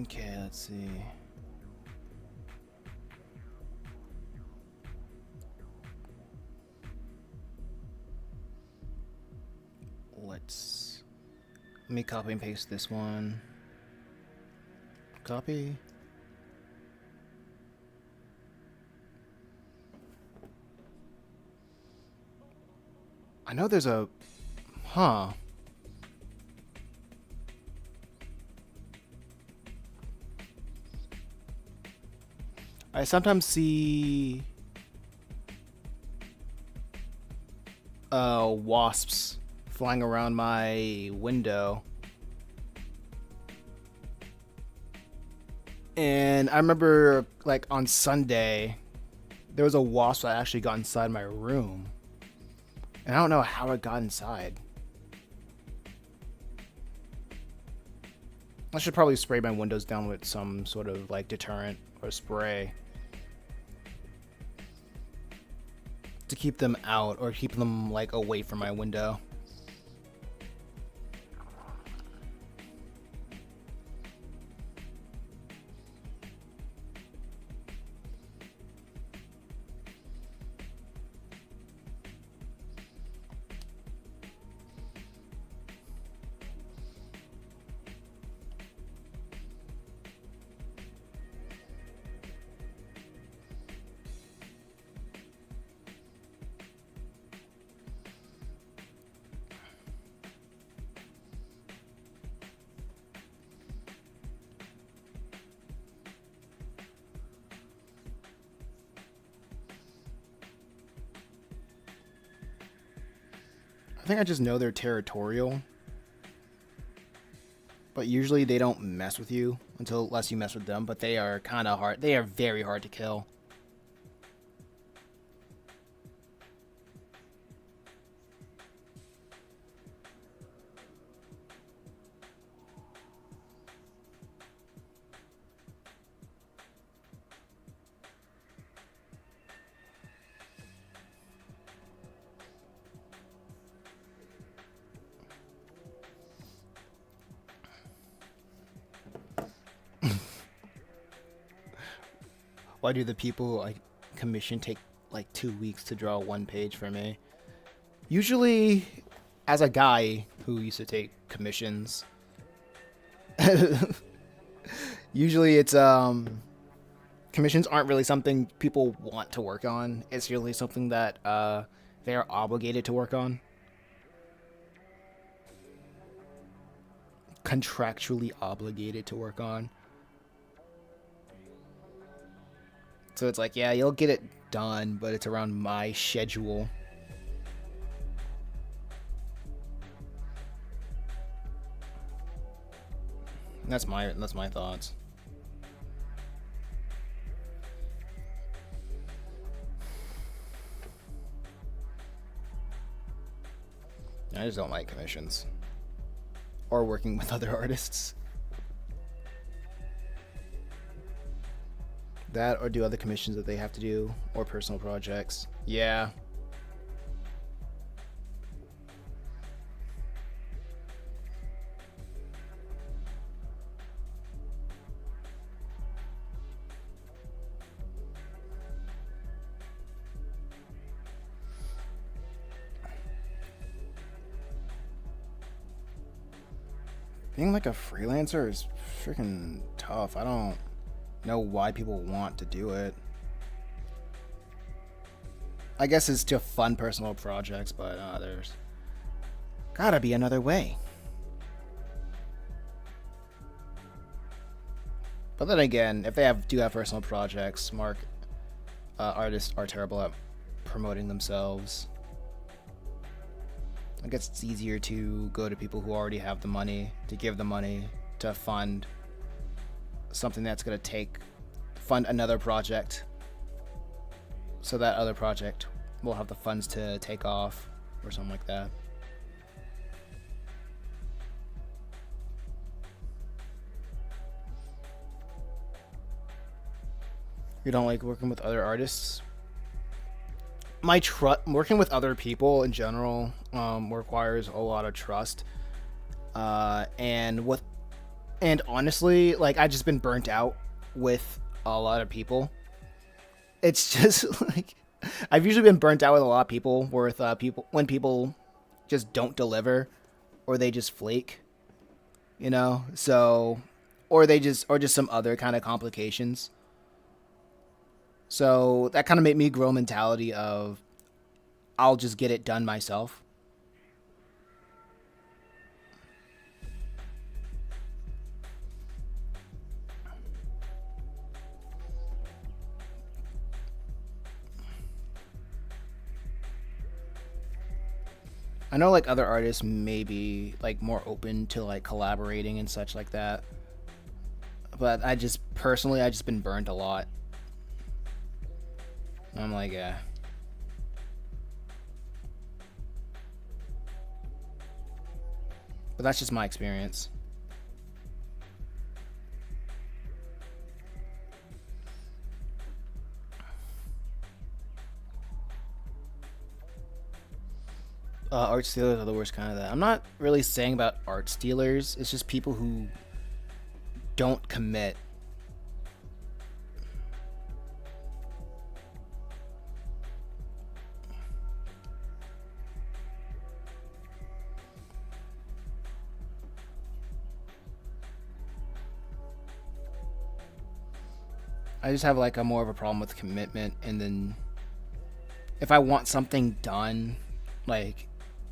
Okay, let's see. Let me copy and paste this one. Copy. I know there's a... Huh. I sometimes see wasps flying around my window. And I remember, like, on Sunday, there was a wasp that actually got inside my room. And I don't know how it got inside. I should probably spray my windows down with some sort of, like, deterrent or spray to keep them out, or keep them, like, away from my window. I think I just know they're territorial. But usually they don't mess with you unless you mess with them. But they are kind of hard. They are very hard to kill. Why do the people I commission take like 2 weeks to draw one page for me? Usually, as a guy who used to take commissions, usually it's commissions aren't really something people want to work on. It's really something that they are obligated to work on. Contractually obligated to work on. So it's like, yeah, you'll get it done, but it's around my schedule. That's my thoughts. I just don't like commissions. Or working with other artists. That, or do other commissions that they have to do, or personal projects. Yeah. Being like a freelancer is freaking tough. I don't know why people want to do it. I guess it's to fund personal projects, but there's Gotta be another way. But then again, if they do have personal projects, artists are terrible at promoting themselves. I guess it's easier to go to people who already have the money, to give the money to fund something that's going to fund another project, so that other project will have the funds to take off or something like that. You don't like working with other artists? Working with other people in general requires a lot of trust, and honestly, like, I've just been burnt out with a lot of people. It's just like I've usually been burnt out with a lot of people when people just don't deliver, or they just flake, so, or just some other kind of complications. So that kind of made me grow a mentality of I'll just get it done myself. I know, like, other artists may be like more open to like collaborating and such like that, but I just been burned a lot. I'm like, yeah. But that's just my experience. Art stealers are the worst kind of that. I'm not really saying about art stealers. It's just people who don't commit. I just have like a more of a problem with commitment, and then if I want something done, like,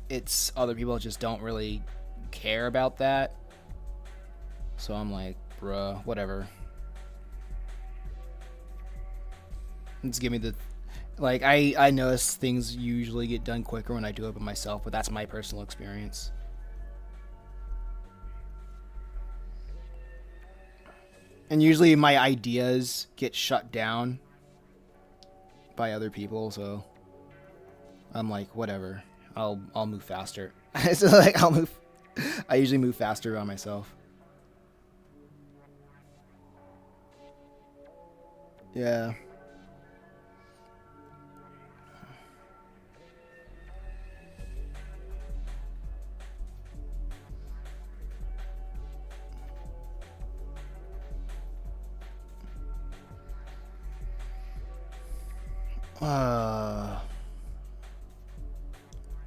it's other people just don't really care about that. So I'm like, bruh, whatever. Just give me the, like, I notice things usually get done quicker when I do it by myself, but that's my personal experience. And usually my ideas get shut down by other people, so I'm like, whatever. I'll move faster. So like I usually move faster on myself. Yeah.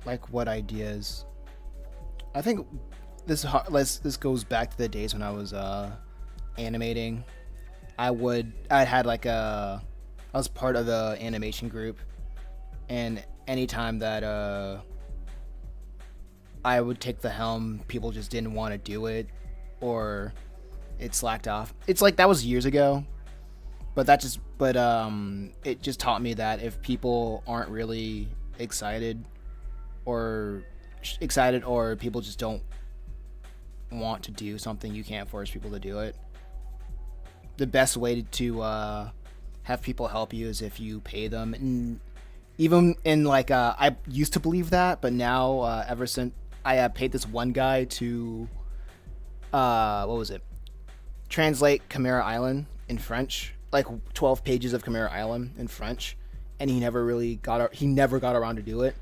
Like, what ideas? I think this goes back to the days when I was animating. I was part of the animation group, and anytime that I would take the helm, people just didn't want to do it, or it slacked off. It's like, that was years ago, but it just taught me that if people aren't really excited, or people just don't want to do something, you can't force people to do it. The best way to have people help you is if you pay them. And even in like I used to believe that, but now ever since I paid this one guy to translate Chimera Island in French, like 12 pages of Chimera Island in French, and he never got around to do it.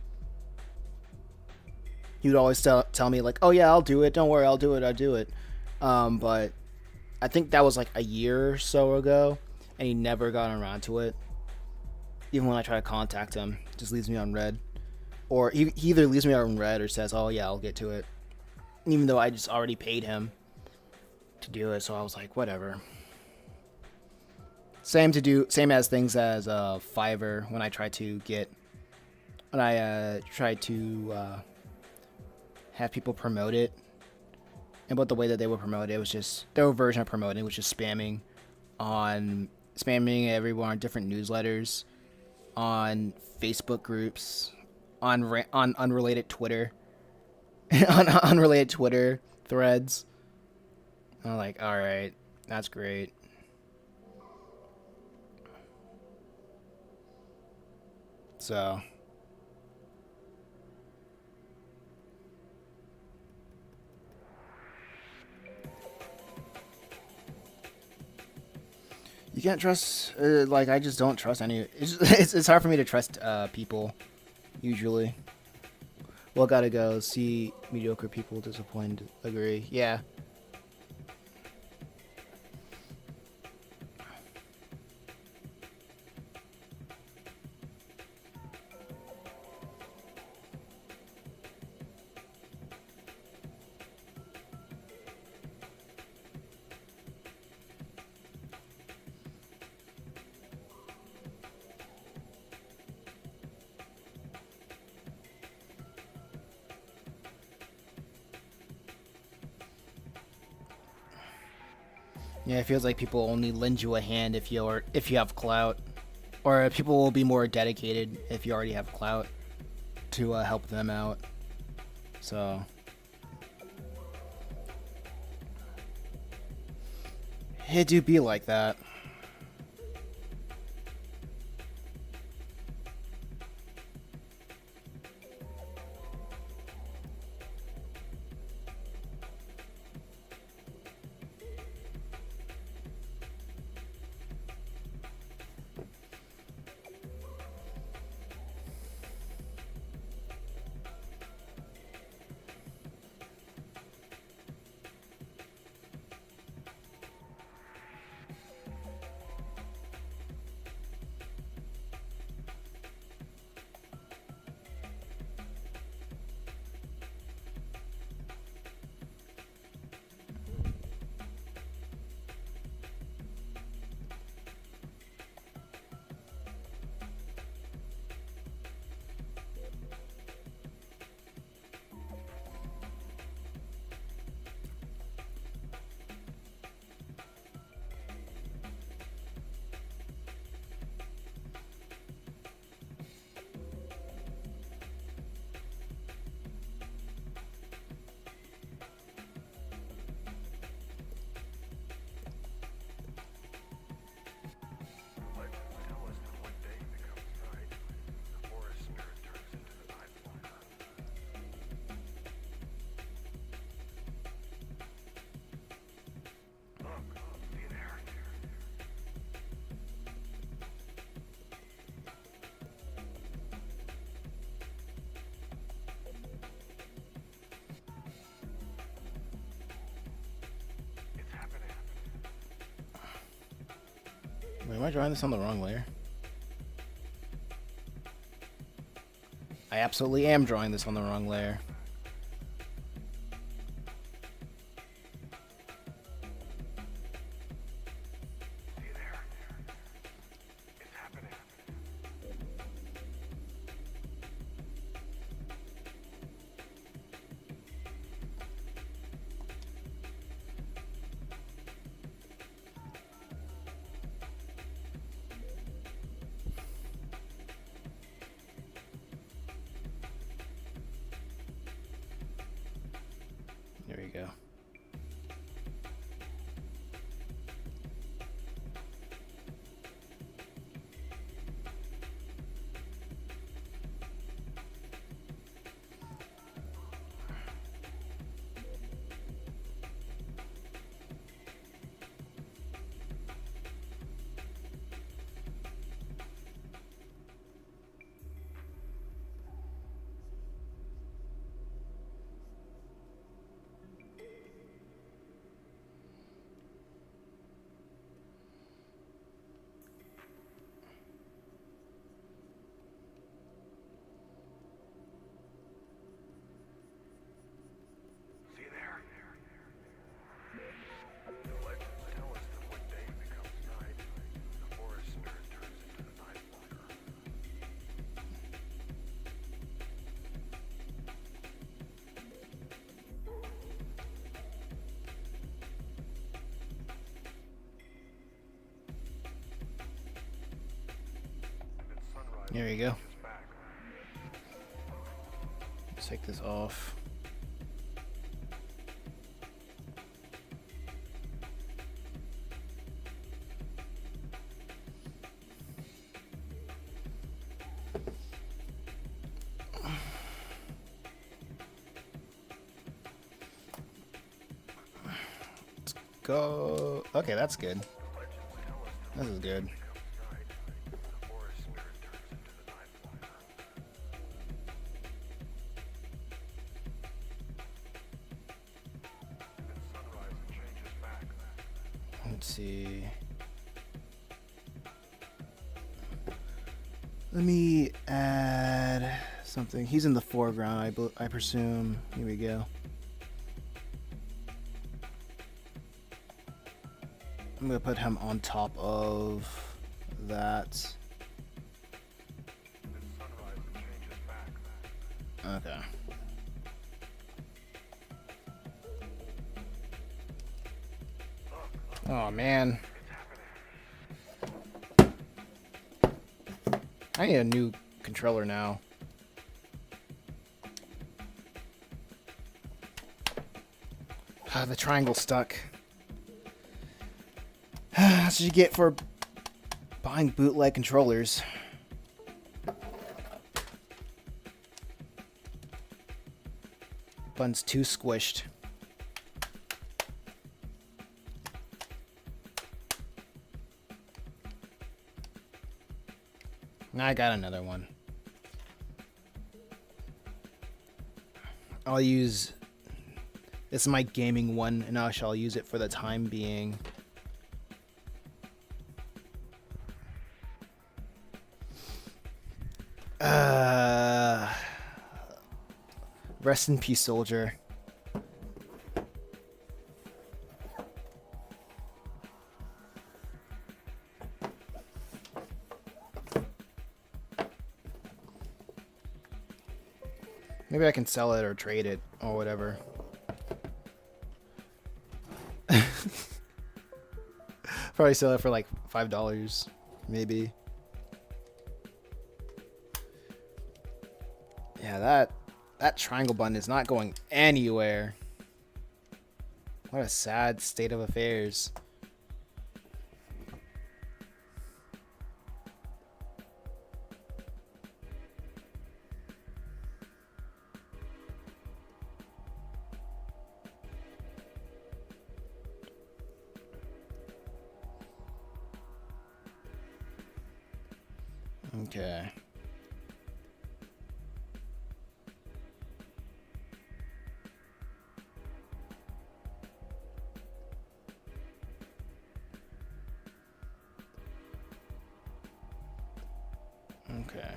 He would always tell me like, oh yeah, I'll do it, don't worry, I'll do it. But I think that was like a year or so ago, and he never got around to it. Even when I try to contact him, just leaves me on red. Or he either leaves me on red or says, oh yeah, I'll get to it. Even though I just already paid him to do it, so I was like, whatever. Same as things as Fiverr, when I try to have people promote it. And but the way that they would promote it was just their version of promoting, which is spamming everyone on different newsletters, on Facebook groups, on unrelated Twitter, on unrelated Twitter threads. I'm like, all right, that's great. So you can't trust. Like I just don't trust any. It's hard for me to trust people. Usually, well, gotta go see mediocre people disappointed. Agree. Yeah. Yeah, it feels like people only lend you a hand if you have clout, or people will be more dedicated if you already have clout to help them out. So it do be like that. Wait, am I drawing this on the wrong layer? I absolutely am drawing this on the wrong layer. There you go. Let's take this off. Let's go. Okay, that's good. This is good. Let's see. Let me add something. He's in the foreground, I presume. Here we go. I'm gonna put him on top of that. Okay. Oh man. I need a new controller now. Ah, the triangle's stuck. That's what you get for buying bootleg controllers. Button's too squished. I got another one. I'll use... This is my gaming one, and I shall use it for the time being. Rest in peace, soldier. Maybe I can sell it or trade it or whatever. Probably sell it for like $5, maybe. Yeah, that triangle button is not going anywhere. What a sad state of affairs. Okay. Okay.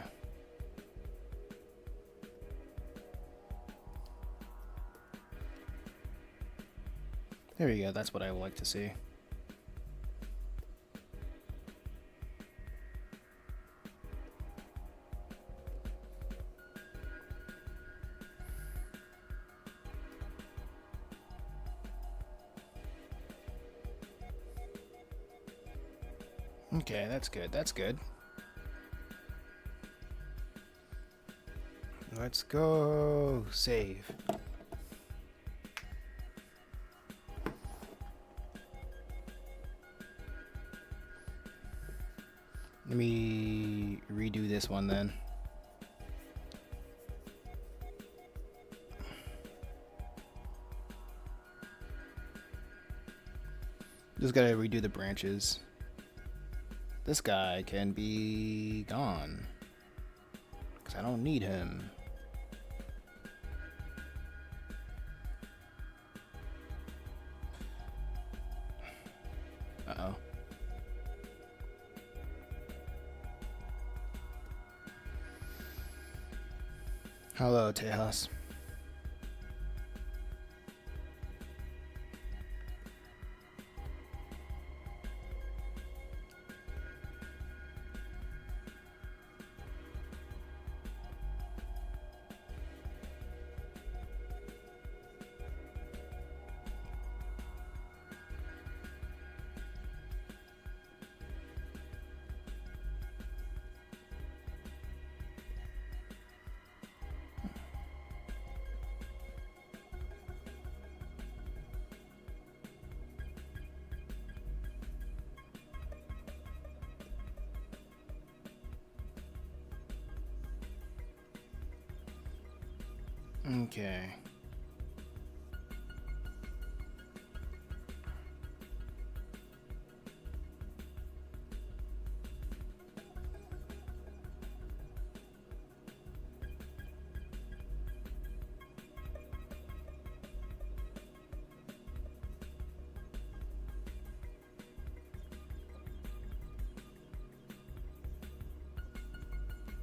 There we go. That's what I would like to see. Okay, that's good. That's good. Let's go. Save. Let me redo this one then. Just gotta redo the branches. This guy can be gone, 'cause I don't need him. Uh-oh. Hello, Tejas. Okay.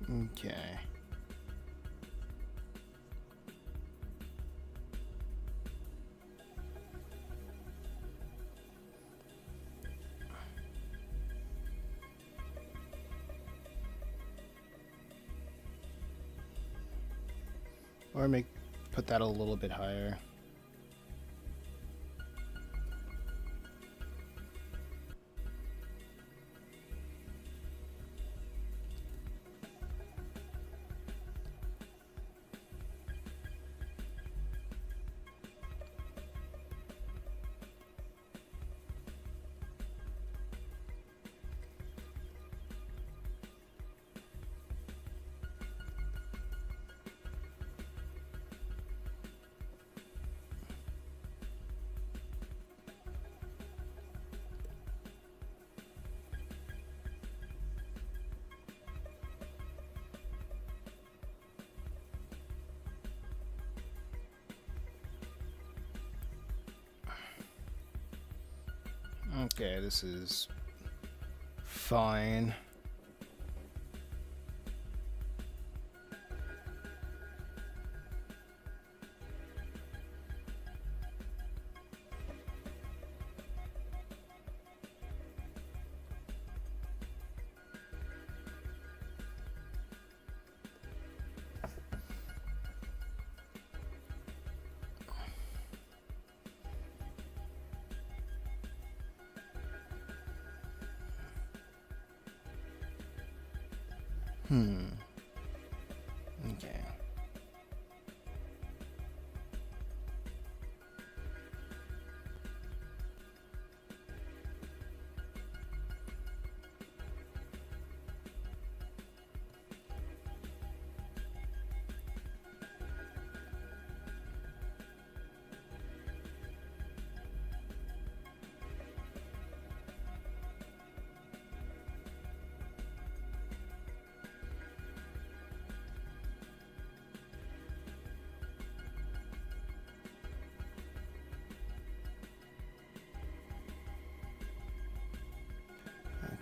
Okay. Or put that a little bit higher. Okay, this is fine. Okay.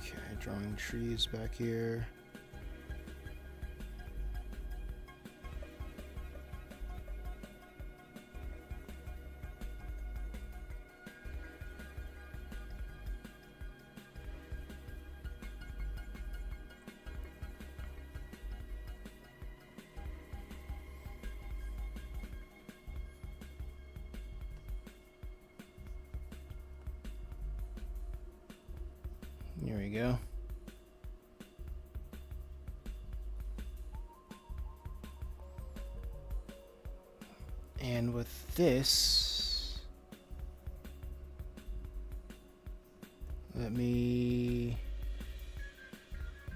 Okay, drawing trees back here. Here we go. And with this, let me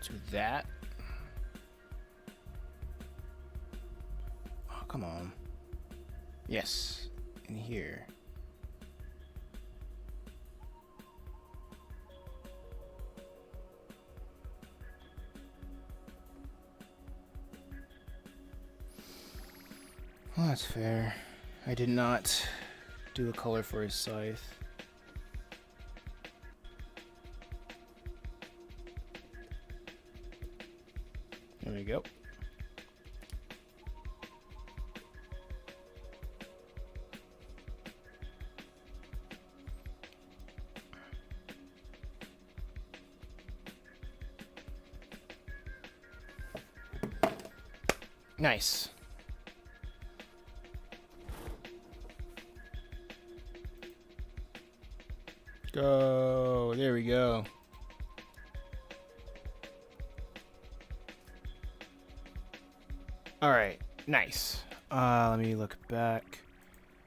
do that. Oh, come on. Yes, in here. Well, that's fair. I did not do a color for his scythe. There we go. Nice. Go. There we go. All right. Nice. Let me look back.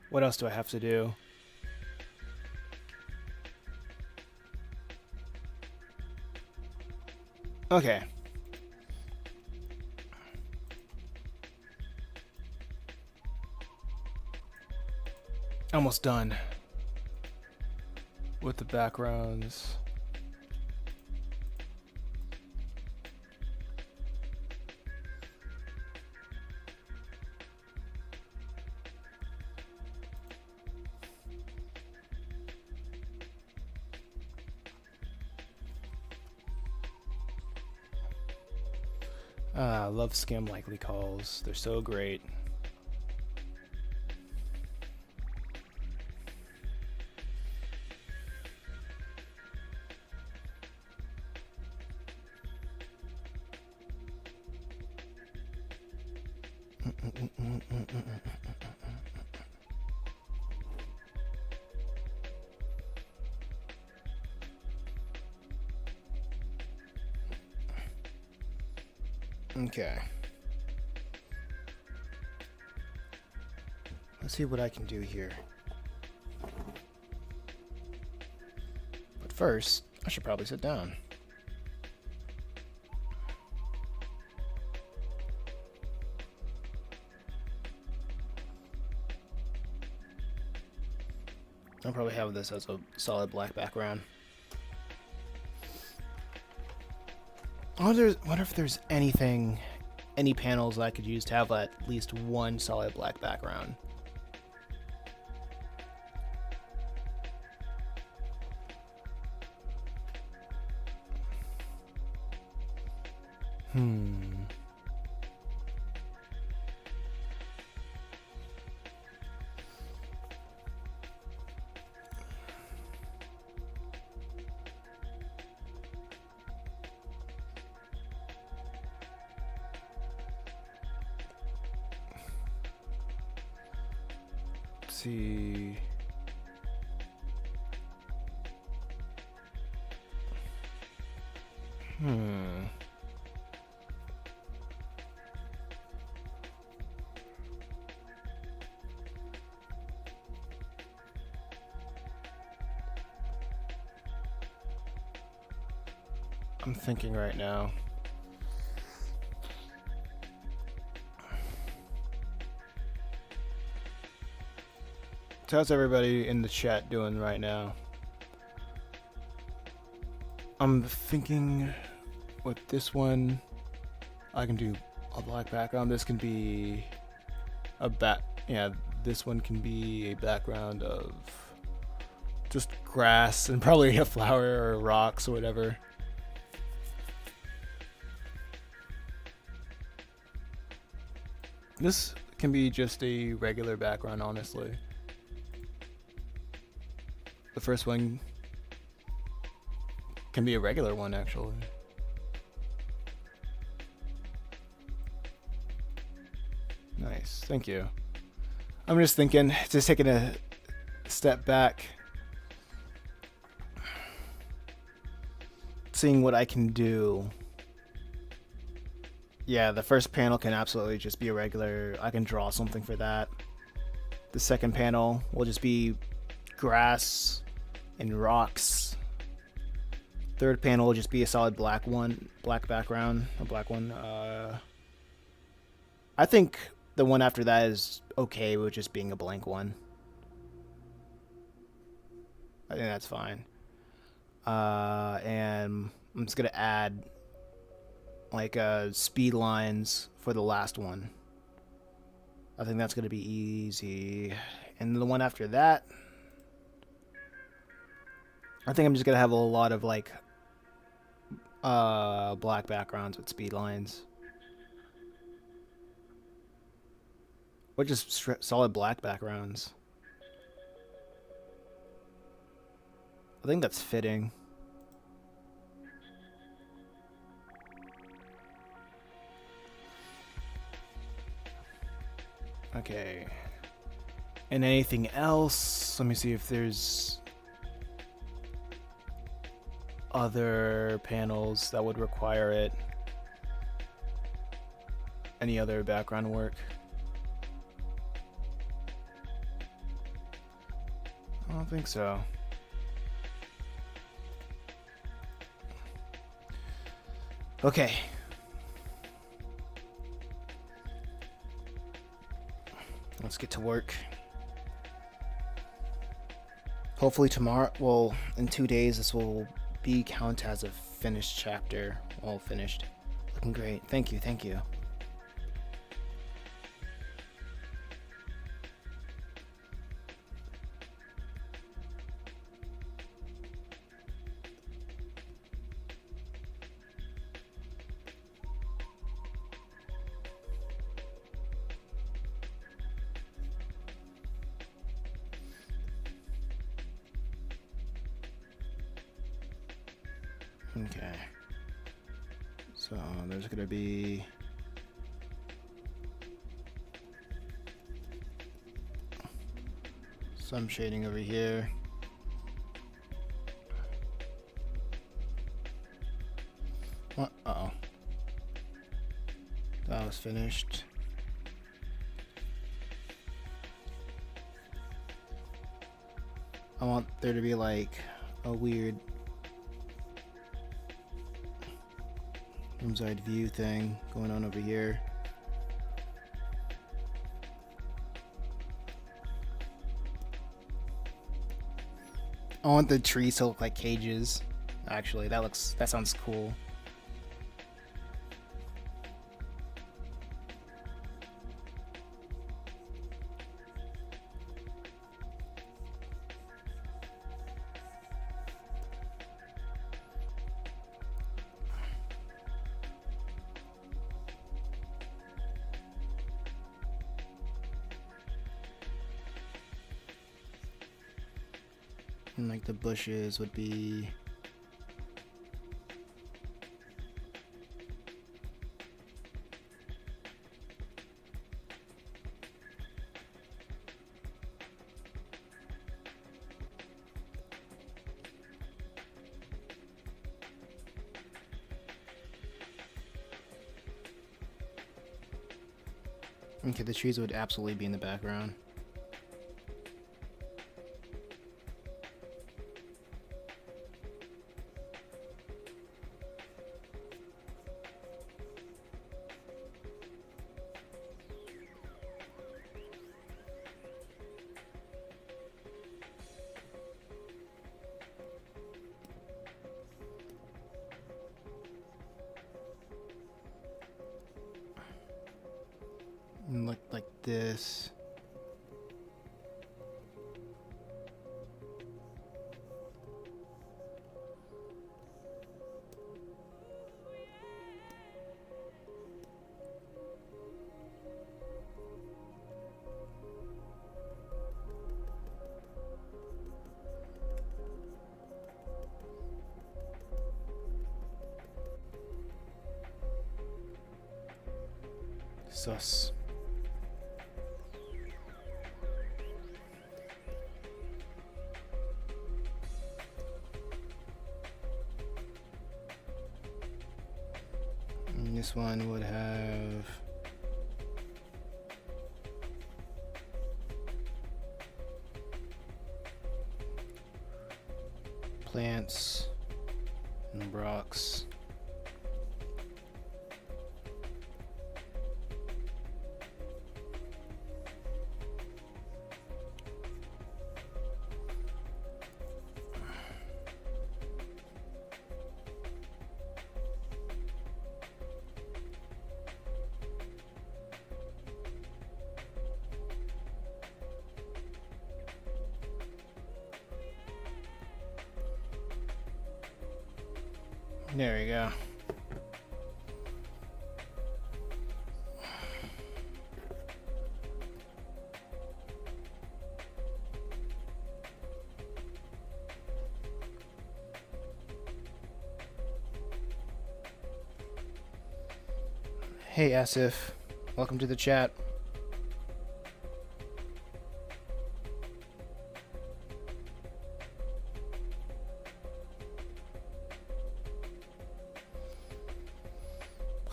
What else do I have to do? Okay. Almost done with the backgrounds. I love scam likely calls. They're so great. Okay. Let's see what I can do here. But first, I should probably sit down. I'll probably have this as a solid black background. I wonder if there's anything, any panels I could use to have at least one solid black background. See. I'm thinking right now. So how's everybody in the chat doing right now? I'm thinking with this one, I can do a black background. This can be a this one can be a background of just grass and probably a flower or rocks or whatever. This can be just a regular background, honestly. The first one can be a regular one, actually. Nice, thank you. I'm just thinking, just taking a step back, seeing what I can do. Yeah, the first panel can absolutely just be a regular. I can draw something for that. The second panel will just be grass and rocks. Third panel will just be a solid black background, a black one. I think the one after that is okay with just being a blank one. I think that's fine. And I'm just gonna add like speed lines for the last one. I think that's gonna be easy. And the one after that, I think I'm just gonna have a lot of like black backgrounds with speed lines. Or just solid black backgrounds. I think that's fitting. Okay. And anything else? Let me see if there's other panels that would require it. Any other background work? I don't think so. Okay. Let's get to work. Hopefully tomorrow, well, in 2 days, this will be count as a finished chapter. All finished. Looking great. Thank you, thank you. Okay. So there's gonna be some shading over here. What? Uh-oh. That was finished. I want there to be like a weird room-side view thing going on over here. I want the trees to look like cages. Actually, that sounds cool. And like the bushes would be okay, the trees would absolutely be in the background. And look like this. Sus. And this one would have plants and rocks. There we go. Hey Asif, welcome to the chat.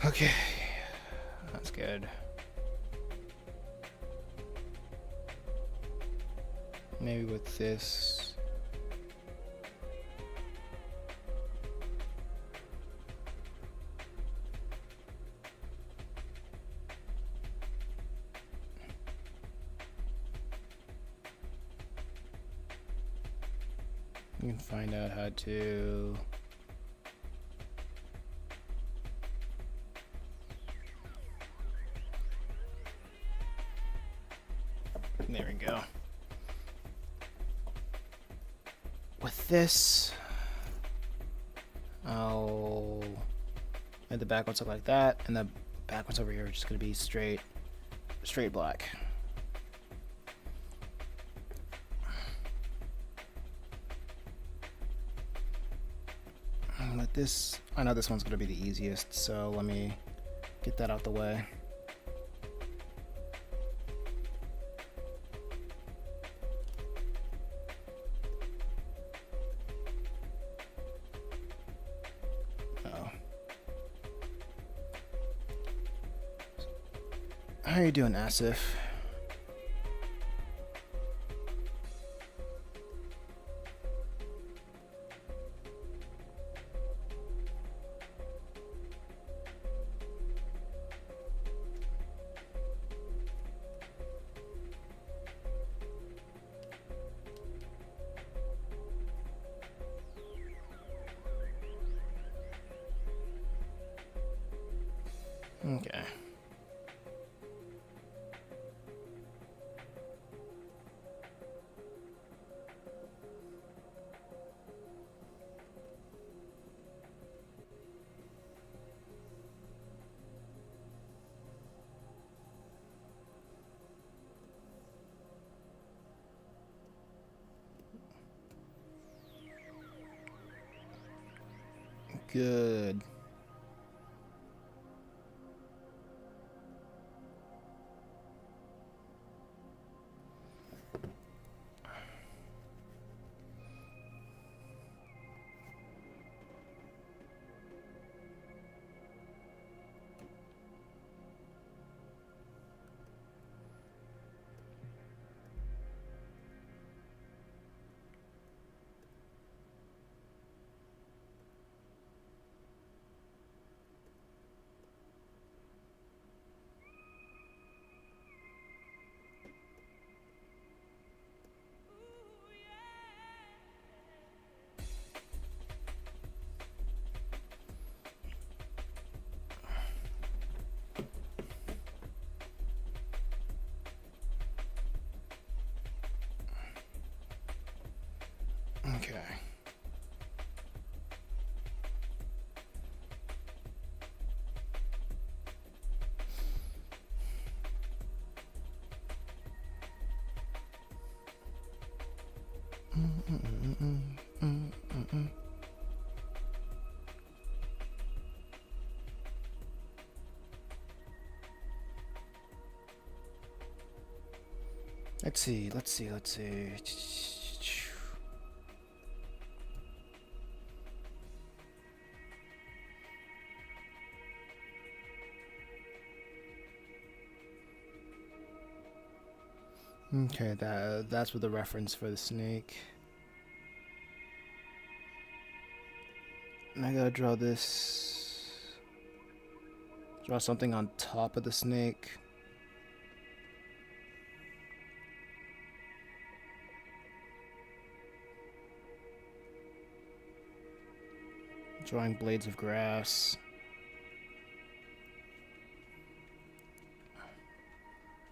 Okay, that's good. Maybe with this. You can find out how to. There we go. With this, I'll make the back ones look like that, and the back ones over here are just gonna be straight black. With this, I know this one's gonna be the easiest, so let me get that out the way. How are you doing, Asif? Okay. Good. Okay. Let's see. Okay, that's with the reference for the snake. And I gotta draw this. Draw something on top of the snake. Drawing blades of grass.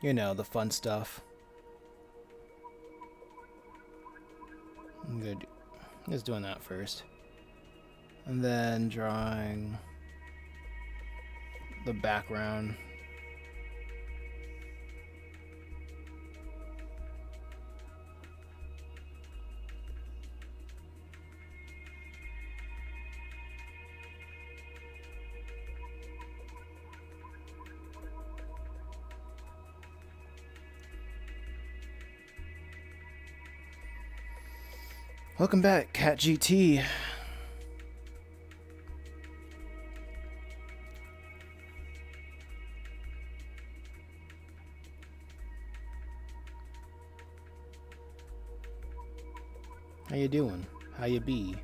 You know, the fun stuff. I'm good. Just doing that first. And then drawing the background. Welcome back, Cat GT. How you doing? How you be?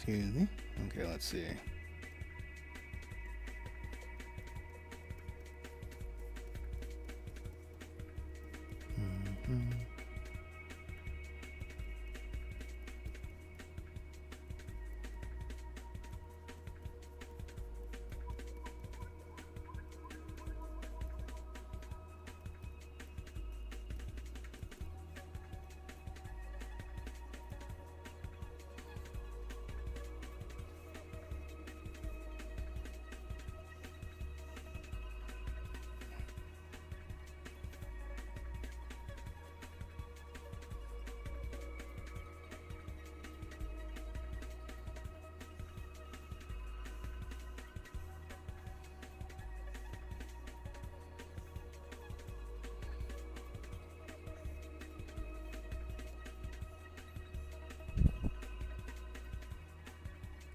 Easy. Okay, let's see.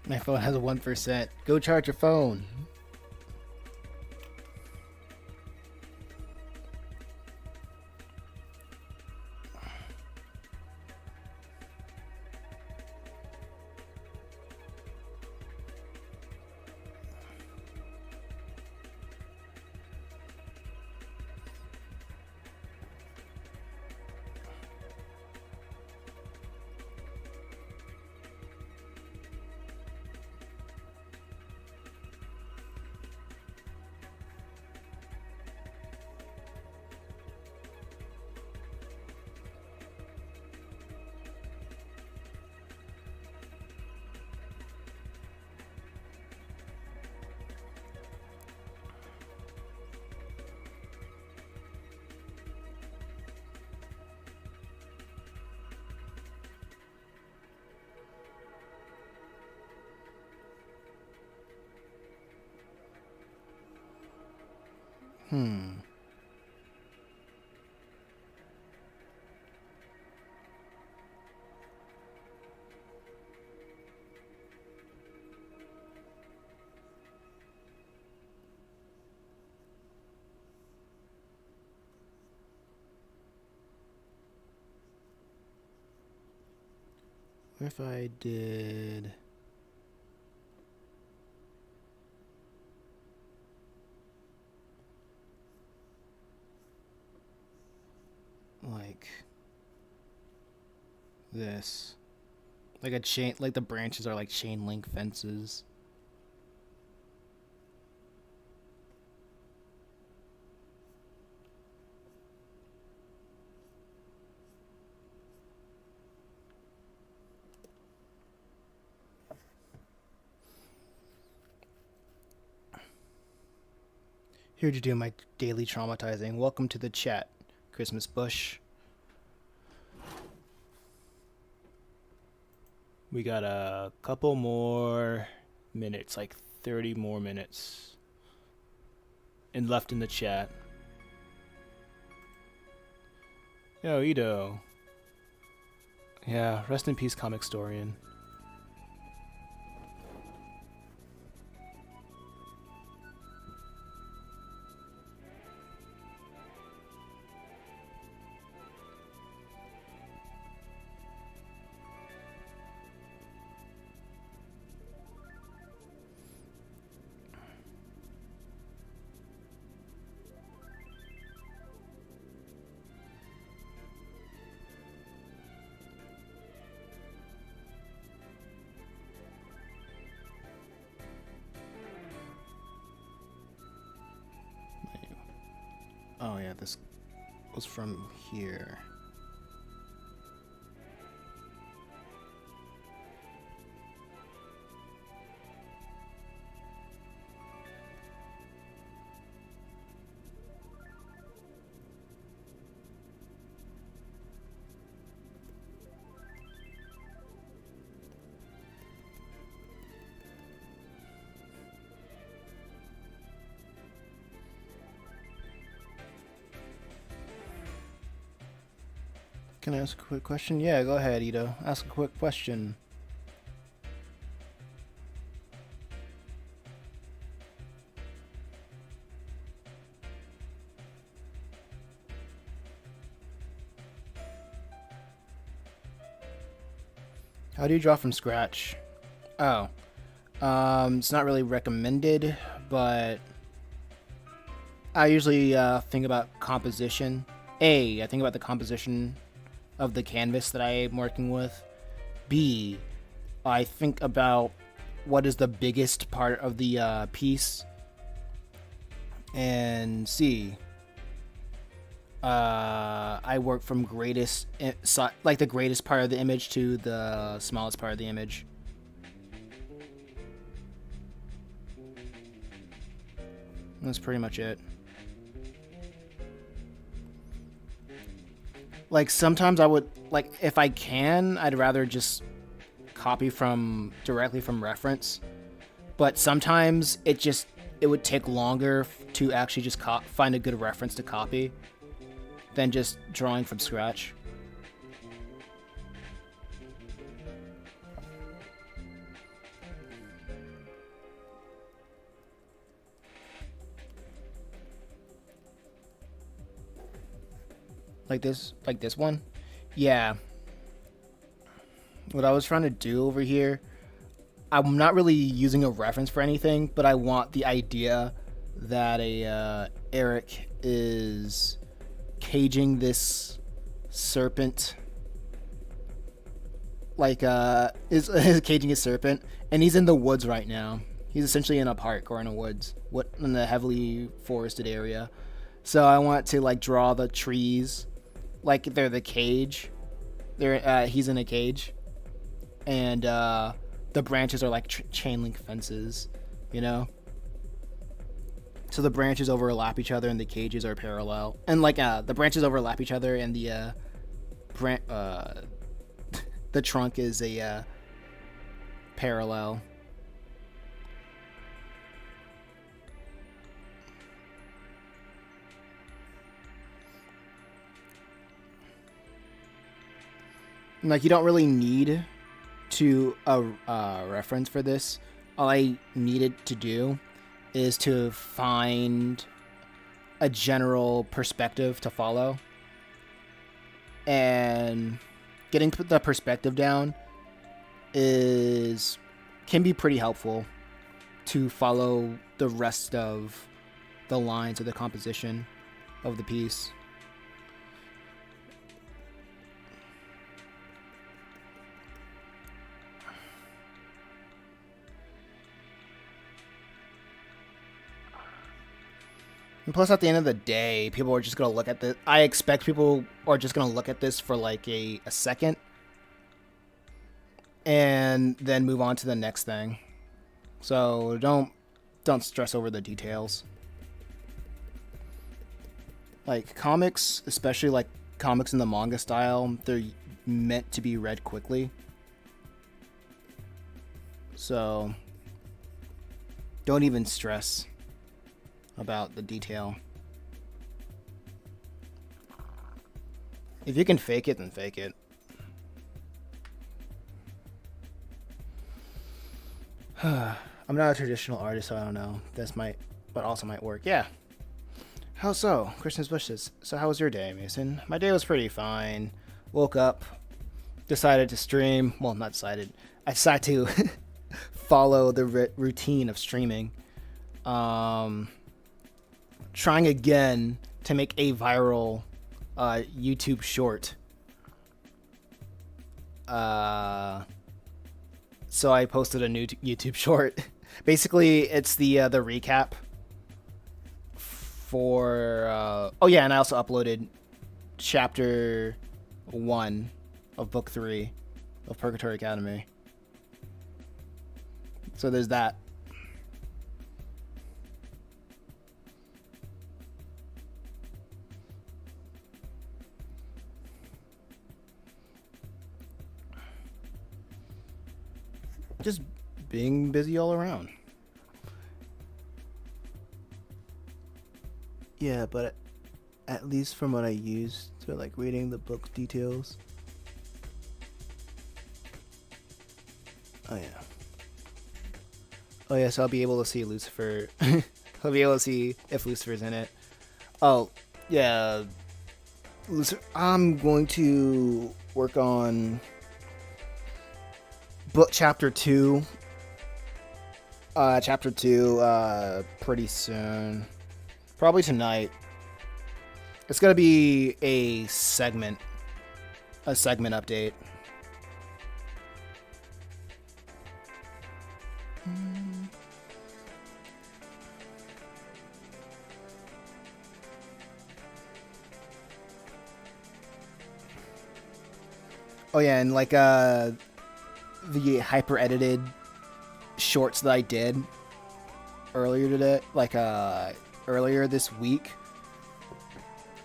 My phone has a 1%. Go charge your phone. What if I did... like this, like a chain, like the branches are like chain link fences. Here to do my daily traumatizing. Welcome to the chat, Christmas Bush. We got a couple more minutes, like 30 more minutes, and left in the chat. Yo, Ito. Yeah, rest in peace, Comic Storian. Oh yeah, this was from here. Can I ask a quick question? Yeah, go ahead, Ito. Ask a quick question. How do you draw from scratch? Oh, it's not really recommended, but I usually think about composition. I think about the composition of the canvas that I'm working with. B, I think about what is the biggest part of the piece. And C, I work from like the greatest part of the image to the smallest part of the image. That's pretty much it. Like sometimes I would like if I can, I'd rather just copy directly from reference. But sometimes it would take longer to actually just find a good reference to copy than just drawing from scratch. Like this one? Yeah. What I was trying to do over here, I'm not really using a reference for anything, but I want the idea that Eric is caging this serpent, like is caging a serpent, and he's in the woods right now. He's essentially in a park or in a woods, in a heavily forested area. So I want to like draw the trees, like they're the cage. He's in a cage, and the branches are like chain link fences, you know. So the branches overlap each other and the cages are parallel, and like the branches overlap each other and the the trunk is a parallel. And, like, you don't really need to reference for this. All I needed to do is to find a general perspective to follow, and getting the perspective down can be pretty helpful to follow the rest of the lines of the composition of the piece. And plus, at the end of the day, people are just going to look at this. I expect people are just going to look at this for like a second and then move on to the next thing. So don't stress over the details. Like comics, especially like comics in the manga style, they're meant to be read quickly. So don't even stress about the detail. If you can fake it, then fake it. I'm not a traditional artist, so I don't know. But also might work. Yeah. How so? Christmas wishes. So how was your day, Mason? My day was pretty fine. Woke up, decided to stream. Well, not decided. I decided to follow the routine of streaming. Trying again to make a viral YouTube short. So I posted a new YouTube short. Basically, it's the recap for... oh yeah, and I also uploaded chapter 1 of book 3 of Purgatory Academy. So there's that. Just being busy all around. Yeah, but at least from what I used to like reading the book details. Oh yeah. Oh yeah, so I'll be able to see Lucifer. I'll be able to see if Lucifer's in it. Oh, yeah. Lucifer. I'm going to work on book chapter 2 Chapter 2, pretty soon. Probably tonight. It's gonna be a segment update. Oh yeah, and like the hyper edited shorts that I did earlier today, like earlier this week.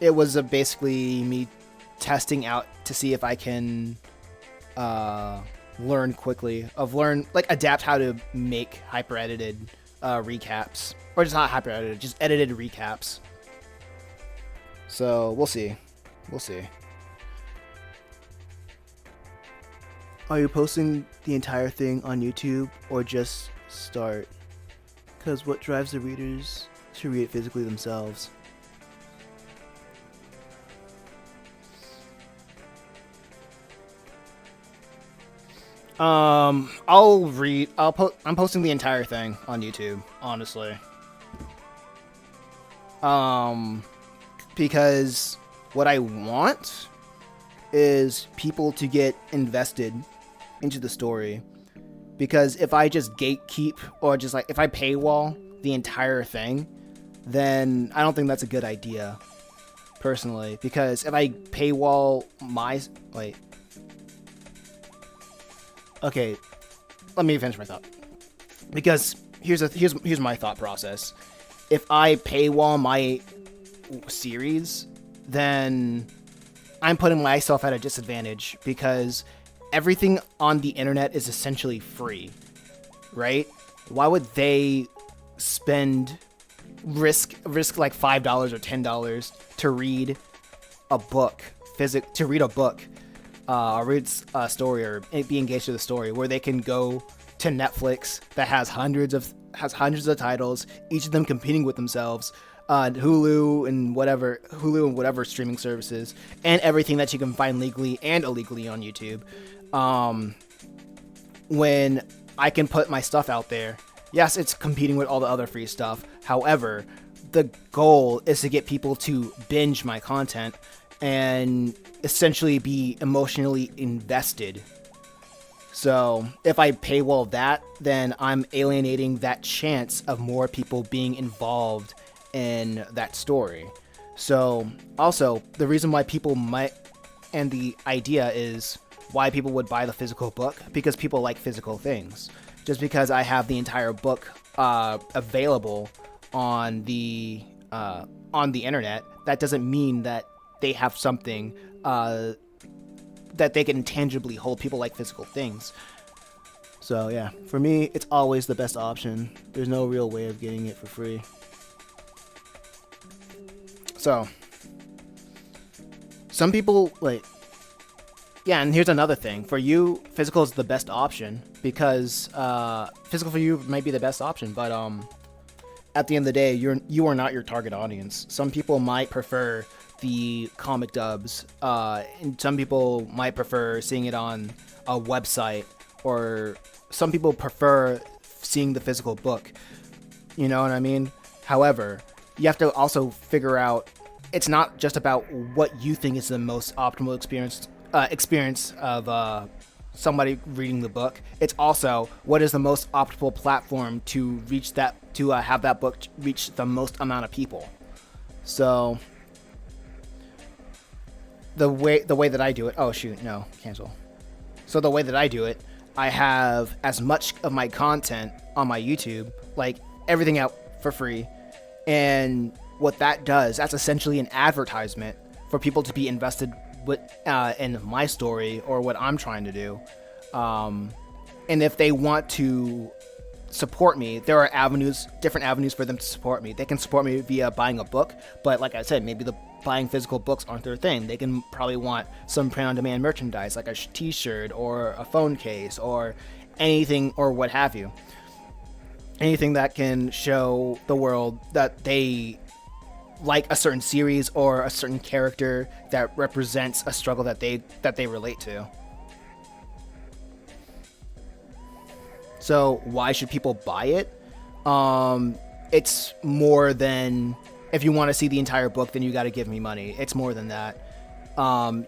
It was basically me testing out to see if I can learn quickly, adapt how to make hyper edited recaps, or just not hyper edited, just edited recaps. So we'll see. Are you posting the entire thing on YouTube or just start? Because what drives the readers to read it physically themselves? I'm posting the entire thing on YouTube, honestly. Because what I want is people to get invested into the story. Because if I just gatekeep, or just like if I paywall the entire thing, then I don't think that's a good idea, personally. Because if I paywall okay, let me finish my thought. Because here's my thought process. If I paywall my series, then I'm putting myself at a disadvantage, because everything on the internet is essentially free, right? Why would they risk like $5 or $10 to read a book, or read a story, or be engaged with a story, where they can go to Netflix that has hundreds of titles, each of them competing with themselves, Hulu and whatever streaming services, and everything that you can find legally and illegally on YouTube. When I can put my stuff out there, yes, it's competing with all the other free stuff. However, the goal is to get people to binge my content and essentially be emotionally invested. So if I paywall that, then I'm alienating that chance of more people being involved in that story. So also, the reason why people might, and the idea is why people would buy the physical book, because people like physical things. Just because I have the entire book available on the internet, that doesn't mean that they have something that they can tangibly hold. People like physical things. So yeah, for me, it's always the best option. There's no real way of getting it for free. So some people yeah, and here's another thing. For you, physical is the best option, because physical for you might be the best option, but at the end of the day, you are not your target audience. Some people might prefer the comic dubs, and some people might prefer seeing it on a website, or some people prefer seeing the physical book. You know what I mean? However, you have to also figure out, it's not just about what you think is the most optimal experience of somebody reading the book. It's also what is the most optimal platform to reach have that book reach the most amount of people. So the way that I do it, cancel. So the way that I do it, I have as much of my content on my YouTube, like everything out for free. And what that does, that's essentially an advertisement for people to be invested in my story or what I'm trying to do. And if they want to support me, there are different avenues for them to support me. They can support me via buying a book, but like I said, maybe the buying physical books aren't their thing. They can probably want some print-on-demand merchandise, like a t-shirt or a phone case or anything, or what have you. Anything that can show the world that they like a certain series or a certain character that represents a struggle that they relate to. So why should people buy it? It's more than, if you want to see the entire book, then you got to give me money. It's more than that.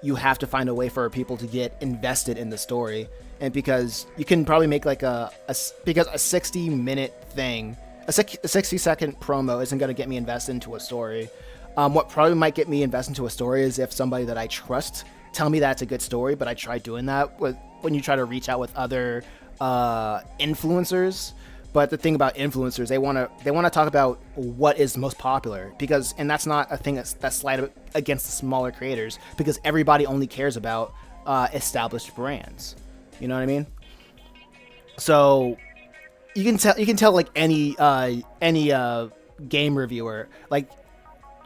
You have to find a way for people to get invested in the story. And because you can probably make like because a 60-minute thing, a 60-second promo isn't going to get me invested into a story. What probably might get me invested into a story is if somebody that I trust tell me that's a good story, but I try doing that when you try to reach out with other influencers. But the thing about influencers, they want to talk about what is most popular, and that's not a thing that's slight against the smaller creators, because everybody only cares about established brands. You know what I mean? So you can tell like any game reviewer, like,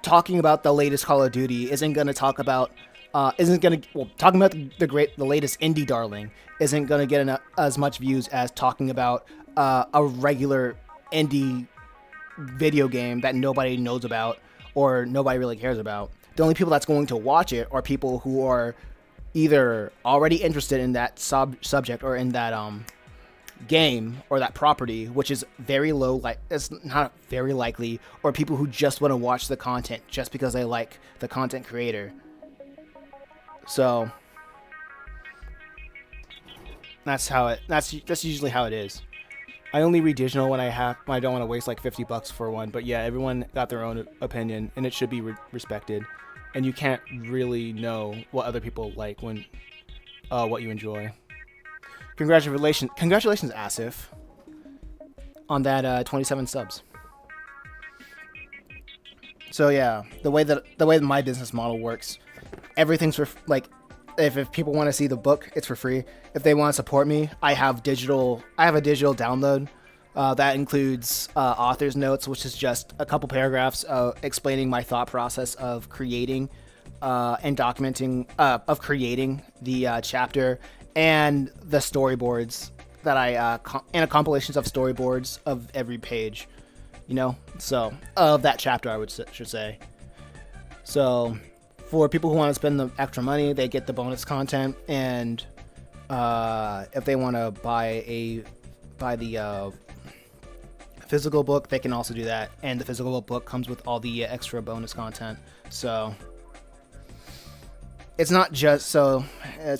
talking about the latest Call of Duty isn't going to talk about talking about the latest indie darling isn't going to get as much views as talking about a regular indie video game that nobody knows about or nobody really cares about. The only people that's going to watch it are people who are either already interested in that subject or in that game or that property, which is very low, like it's not very likely, or people who just want to watch the content just because they like the content creator. So that's usually how it is. I only read digital when I don't want to waste like $50 for one, but yeah, everyone got their own opinion and it should be respected. And you can't really know what other people like when what you enjoy. Congratulations, Asif, on that 27 subs. So yeah, the way that my business model works, everything's for like, if people want to see the book, it's for free. If they want to support me, I have a digital download that includes author's notes, which is just a couple paragraphs explaining my thought process of creating and documenting creating the chapter, and the storyboards that and compilations of storyboards of every page, so of that chapter, should say. So for people who want to spend the extra money, they get the bonus content, and if they want to buy the physical book, they can also do that, and the physical book comes with all the extra bonus content. So it's not just, to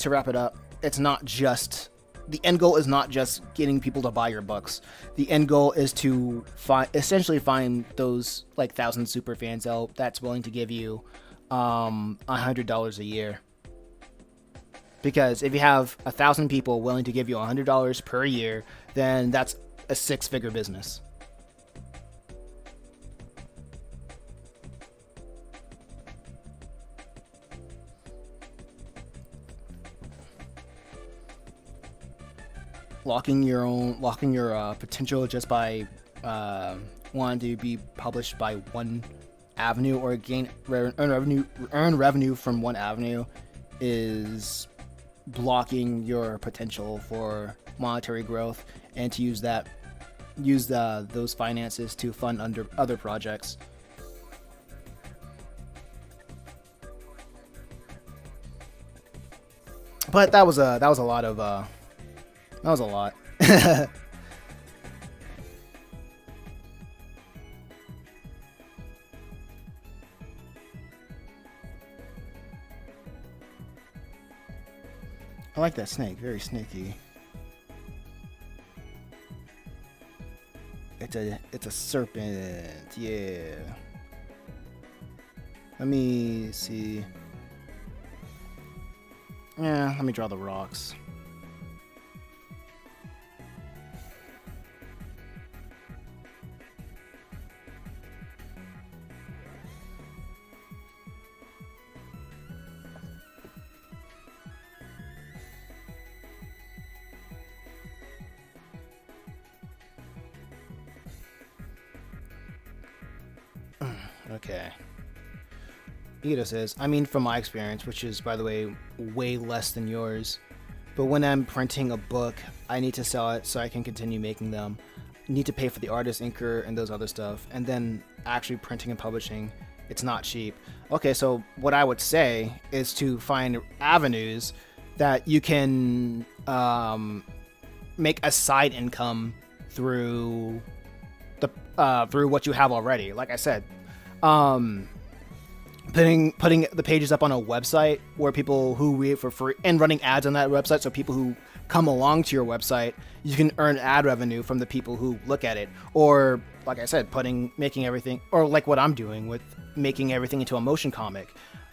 wrap it up, it's not just, the end goal is not just getting people to buy your books. The end goal is to essentially find those like 1,000 super fans that's willing to give you $100 a year. Because if you have 1,000 people willing to give you $100 per year, then that's a 6-figure business. Locking your potential just by wanting to be published by one avenue or earn revenue from one avenue is blocking your potential for monetary growth, and to use those finances to fund other projects. But that was a lot. I like that snake, very snaky. It's a serpent, yeah. Let me see. Yeah, let me draw the rocks. Okay. Ito says, I mean, from my experience, which is, by the way, way less than yours, but when I'm printing a book, I need to sell it so I can continue making them. I need to pay for the artist, inker, and those other stuff. And then actually printing and publishing, it's not cheap. Okay, so what I would say is to find avenues that you can make a side income through through what you have already. Like I said, putting the pages up on a website where people who read for free and running ads on that website, so people who come along to your website, you can earn ad revenue from the people who look at it. Or like I said, making everything, or like what I'm doing with making everything into a motion comic.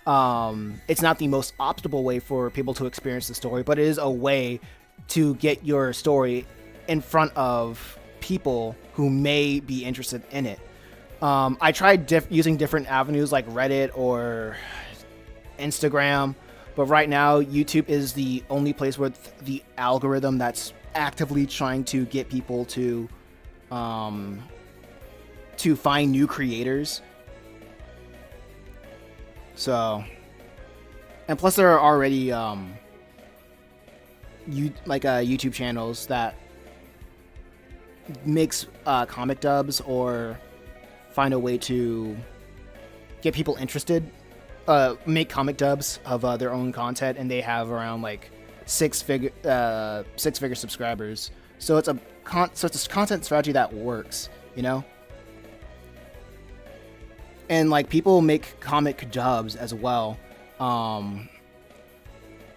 It's not the most optimal way for people to experience the story, but it is a way to get your story in front of people who may be interested in it. I tried using different avenues like Reddit or Instagram, but right now YouTube is the only place where the algorithm that's actively trying to get people to find new creators. So, and plus there are already YouTube channels that makes comic dubs or find a way to get people interested, make comic dubs of their own content, and they have around like six-figure subscribers. So it's a content strategy that works, you know. And like people make comic dubs as well,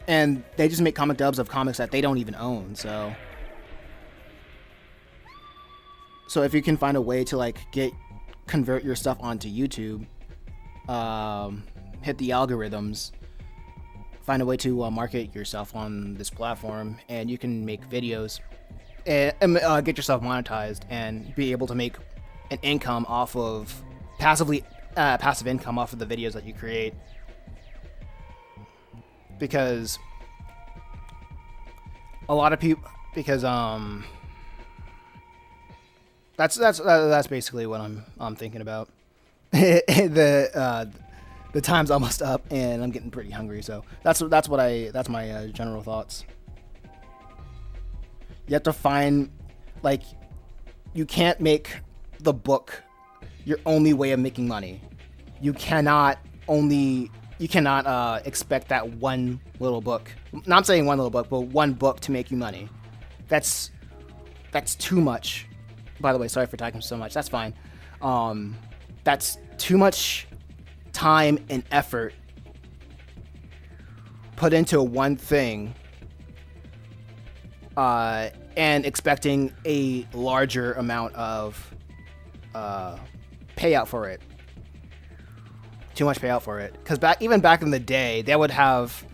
and they just make comic dubs of comics that they don't even own. So if you can find a way to like convert your stuff onto YouTube, hit the algorithms, find a way to market yourself on this platform, and you can make videos and get yourself monetized and be able to make an income off of passive income off of the videos that you create. Because a lot of people, that's basically what I'm thinking about. The time's almost up and I'm getting pretty hungry, so that's my general thoughts. You have to find, like, you can't make the book your only way of making money. You cannot expect that one little book. Not saying one little book, but one book to make you money. That's too much. By the way, sorry for talking so much. That's fine. That's too much time and effort put into one thing, and expecting a larger amount of payout for it. Too much payout for it. Because even back in the day, they would have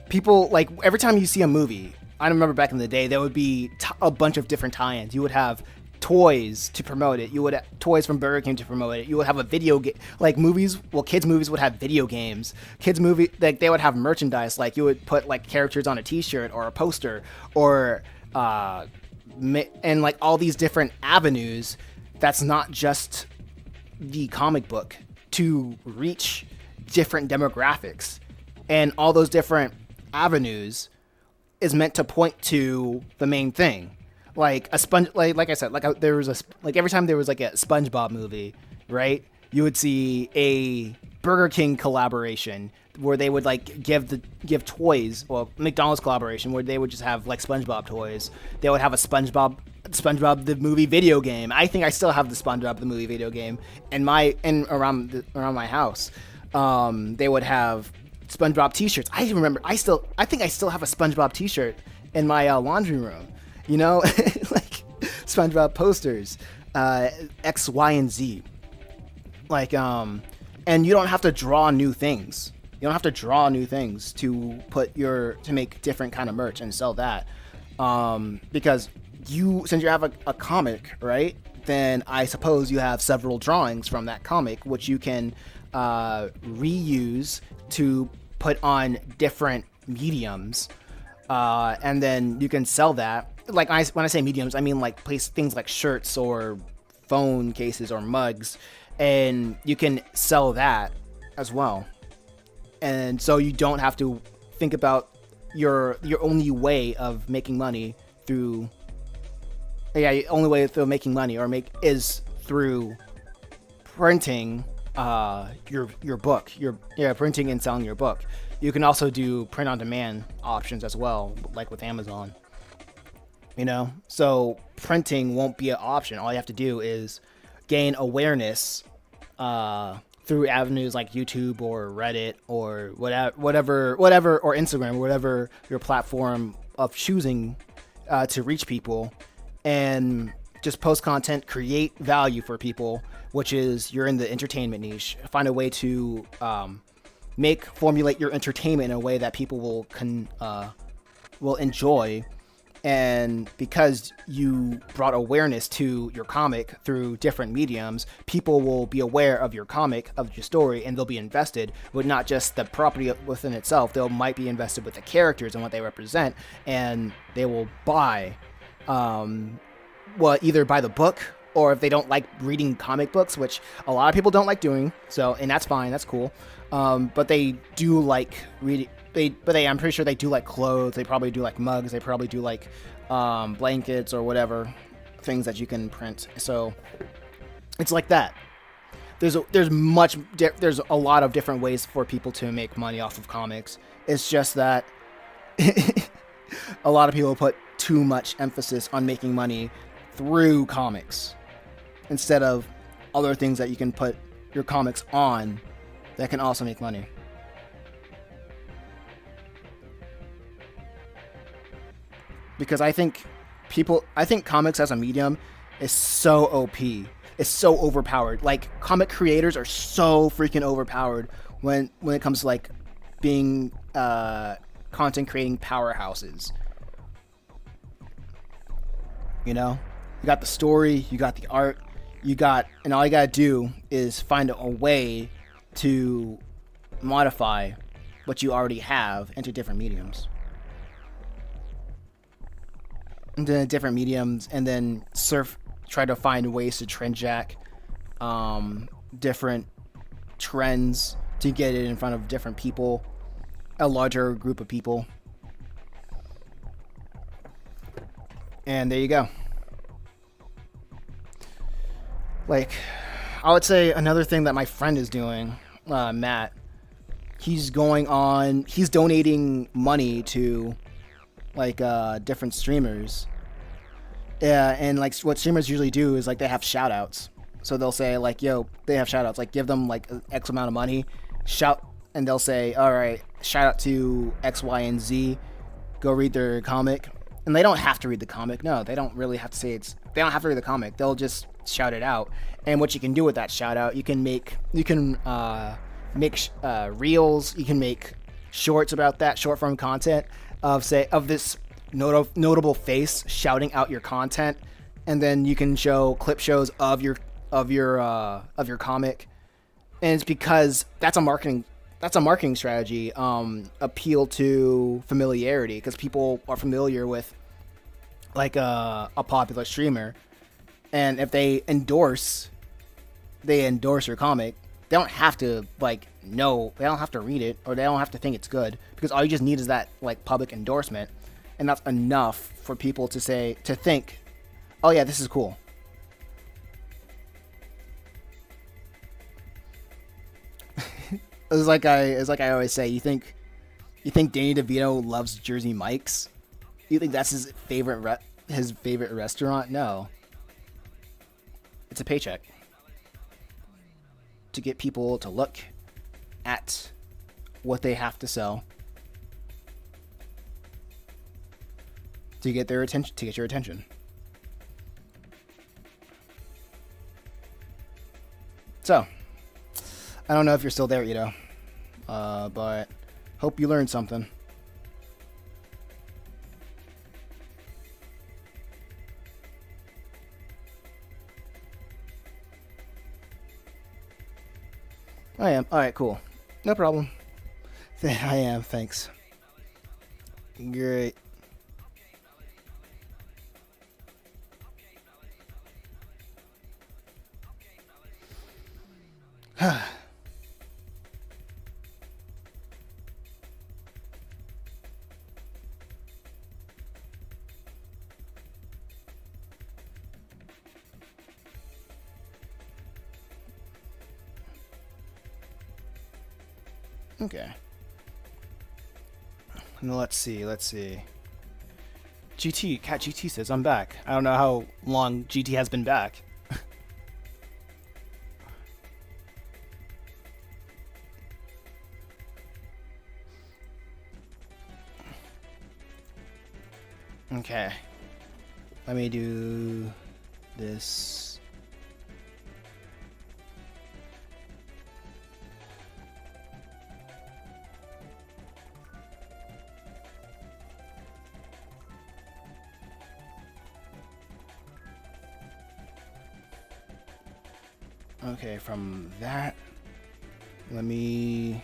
people, like, every time you see a movie, I remember back in the day, there would be a bunch of different tie-ins. You would have toys to promote it. You would have toys from Burger King to promote it. You would have a video game, like movies. Well, kids' movies would have video games. Kids' movie, like, they would have merchandise. Like, you would put like characters on a T-shirt or a poster, or and like all these different avenues. That's not just the comic book to reach different demographics, and all those different avenues is meant to point to the main thing. Like a like I said, there was every time there was like a SpongeBob movie, right? You would see a Burger King collaboration where they would like give toys, or McDonald's collaboration where they would just have like SpongeBob toys. They would have a SpongeBob the movie video game. I think I still have the SpongeBob the movie video game around my house. They would have SpongeBob T-shirts. I think I still have a SpongeBob T-shirt in my laundry room. You know, like SpongeBob posters, X, Y, and Z. Like, and you don't have to draw new things. You don't have to draw new things to make different kind of merch and sell that. Because since you have a comic, right? Then I suppose you have several drawings from that comic, which you can reuse to put on different mediums. And then you can sell that. Like when I say mediums, I mean like things like shirts or phone cases or mugs, and you can sell that as well. And so you don't have to think about your only way of making money through. Your only way of making money is through printing your book. Printing and selling your book. You can also do print on demand options as well, like with Amazon. you know? So printing won't be an option. All you have to do is gain awareness through avenues like YouTube or Reddit or whatever, or Instagram, whatever your platform of choosing to reach people, and just post content, create value for people, which is you're in the entertainment niche. Find a way to formulate your entertainment in a way that people will enjoy. And because you brought awareness to your comic through different mediums, people will be aware of your comic, of your story, and they'll be invested with not just the property within itself. They might be invested with the characters and what they represent, and they will buy, either buy the book, or if they don't like reading comic books, which a lot of people don't like doing, and that's fine, that's cool. But they do like reading. I'm pretty sure they do like clothes. They probably do like mugs. They probably do like blankets or whatever things that you can print. So it's like that. There's a lot of different ways for people to make money off of comics. It's just that a lot of people put too much emphasis on making money through comics instead of other things that you can put your comics on that can also make money. Because I think comics as a medium is so OP. It's so overpowered. Like, comic creators are so freaking overpowered when it comes to like being content creating powerhouses. You know, you got the story, you got the art, and all you gotta do is find a way to modify what you already have into different mediums. Into different mediums, and then try to find ways to trend jack different trends to get it in front of different people, a larger group of people. And there you go. Like, I would say another thing that my friend is doing, Matt, he's donating money to like different streamers. Yeah, and like what streamers usually do is like they have shout outs. So they'll say like, yo, they have shout outs, like give them like X amount of money, and they'll say, all right, shout out to X, Y, and Z, go read their comic. And they don't have to read the comic. No, they don't really have to they don't have to read the comic. They'll just shout it out. And what you can do with that shout out, you can make reels, you can make shorts about that, short form content of this notable face shouting out your content, and then you can show clip shows of your comic. And it's because that's a marketing strategy. Appeal to familiarity, because people are familiar with like a popular streamer, and if they endorse your comic, they don't have to they don't have to read it, or they don't have to think it's good, because all you just need is that like public endorsement, and that's enough for people to think, oh yeah, this is cool. It's like I always say, you think Danny DeVito loves Jersey Mike's? You think that's his favorite restaurant? No. It's a paycheck to get people to look at what they have to sell, to get your attention. So, I don't know if you're still there, Ito, but hope you learned something. I am. Alright, cool. No problem. I am, thanks. Great. Okay. Let's see. Cat GT says I'm back. I don't know how long GT has been back. Okay. Let me do this. Okay, from that, let me...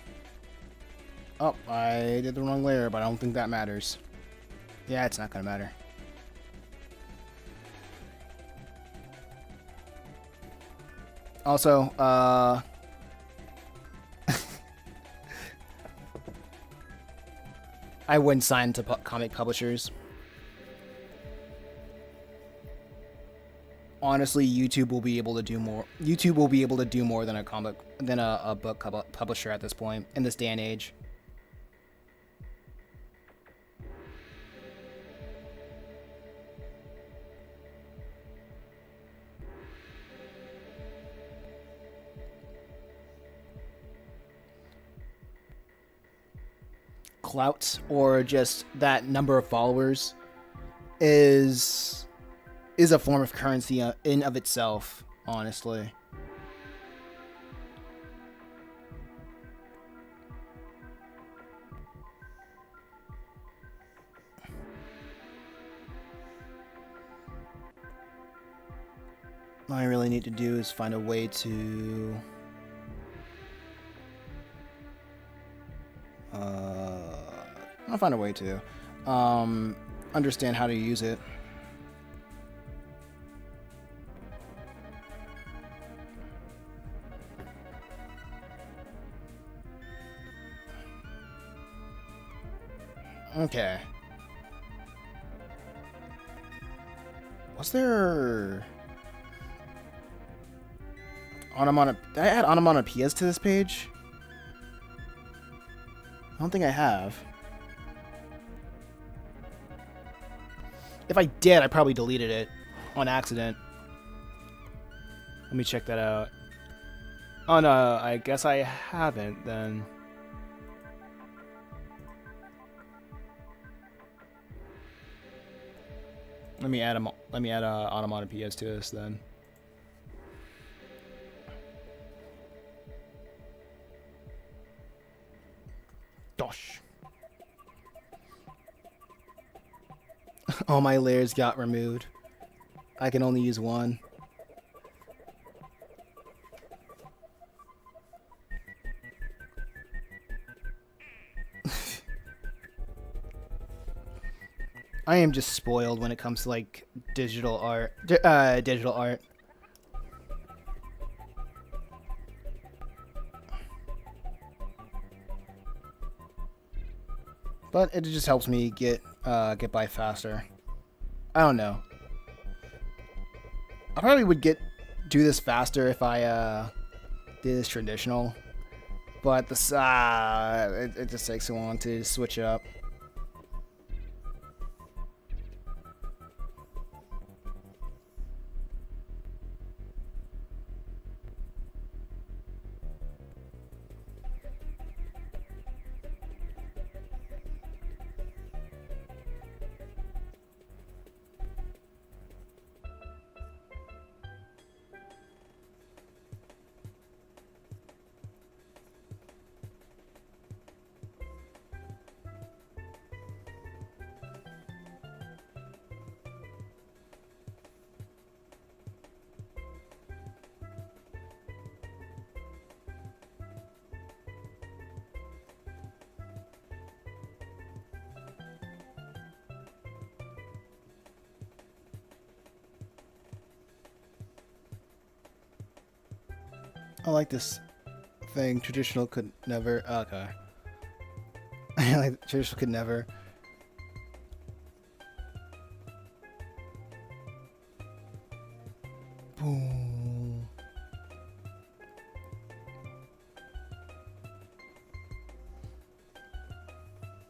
Oh, I did the wrong layer, but I don't think that matters. Yeah, it's not gonna matter. Also, I wouldn't sign to comic publishers. Honestly, YouTube will be able to do more. YouTube will be able to do more than a book publisher at this point in this day and age. Clout or just that number of followers is a form of currency in of itself, honestly. All I really need to do is find a way to I'll find a way to understand how to use it. Okay. Was there did I add onomatopoeias to this page? I don't think I have. If I did, I probably deleted it on accident. Let me check that out. Oh no, I guess I haven't then. Let me add onomatopoeias to this then. Gosh. All my layers got removed. I can only use one. I am just spoiled when it comes to like digital art. Digital art. But it just helps me get by faster. I don't know. I probably would do this faster if I did this traditional. But this it just takes so long to switch it up. I like this thing. Traditional could never. Okay. I like traditional could never. Boom.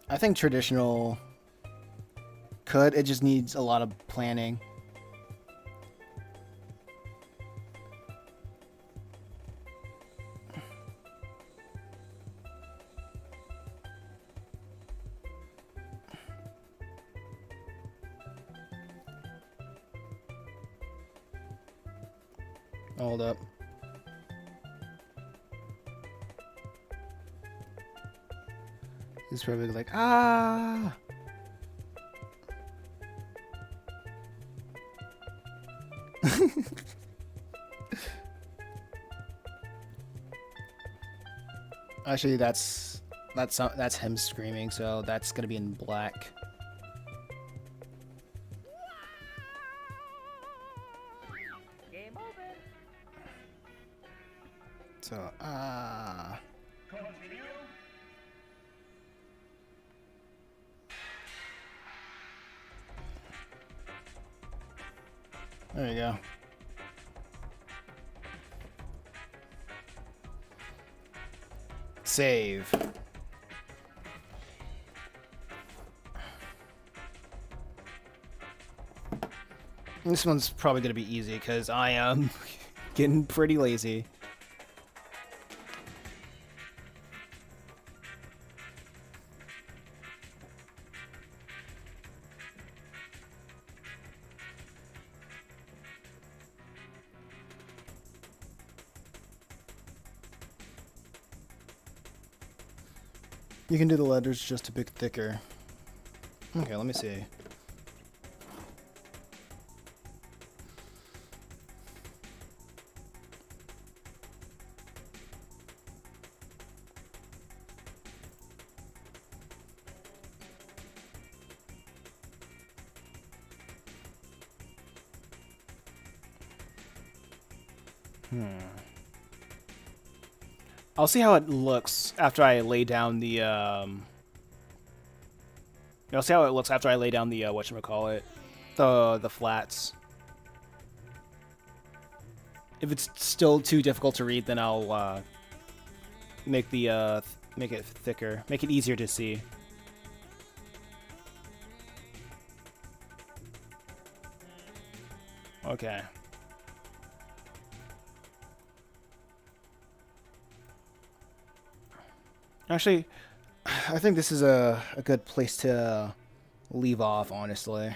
I think traditional could. It just needs a lot of planning. Hold up. He's probably like, ah. Actually, that's him screaming, so that's gonna be in black. Game over. So, Continue. there you go. Save. This one's probably gonna be easy because I am getting pretty lazy. You can do the letters just a bit thicker. Okay, let me see. I'll see how it looks after I lay down the I'll see how it looks after I lay down the whatchamacallit, the flats. If it's still too difficult to read, then I'll make the make it thicker, make it easier to see. Okay. Actually, I think this is a good place to leave off, honestly.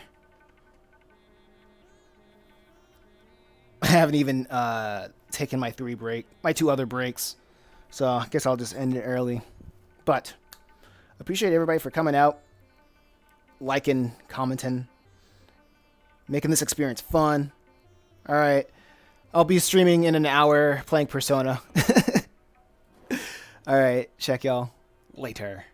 I haven't even taken my two other breaks, so I guess I'll just end it early. But appreciate everybody for coming out, liking, commenting, making this experience fun. All right, I'll be streaming in an hour playing Persona. All right, check y'all later.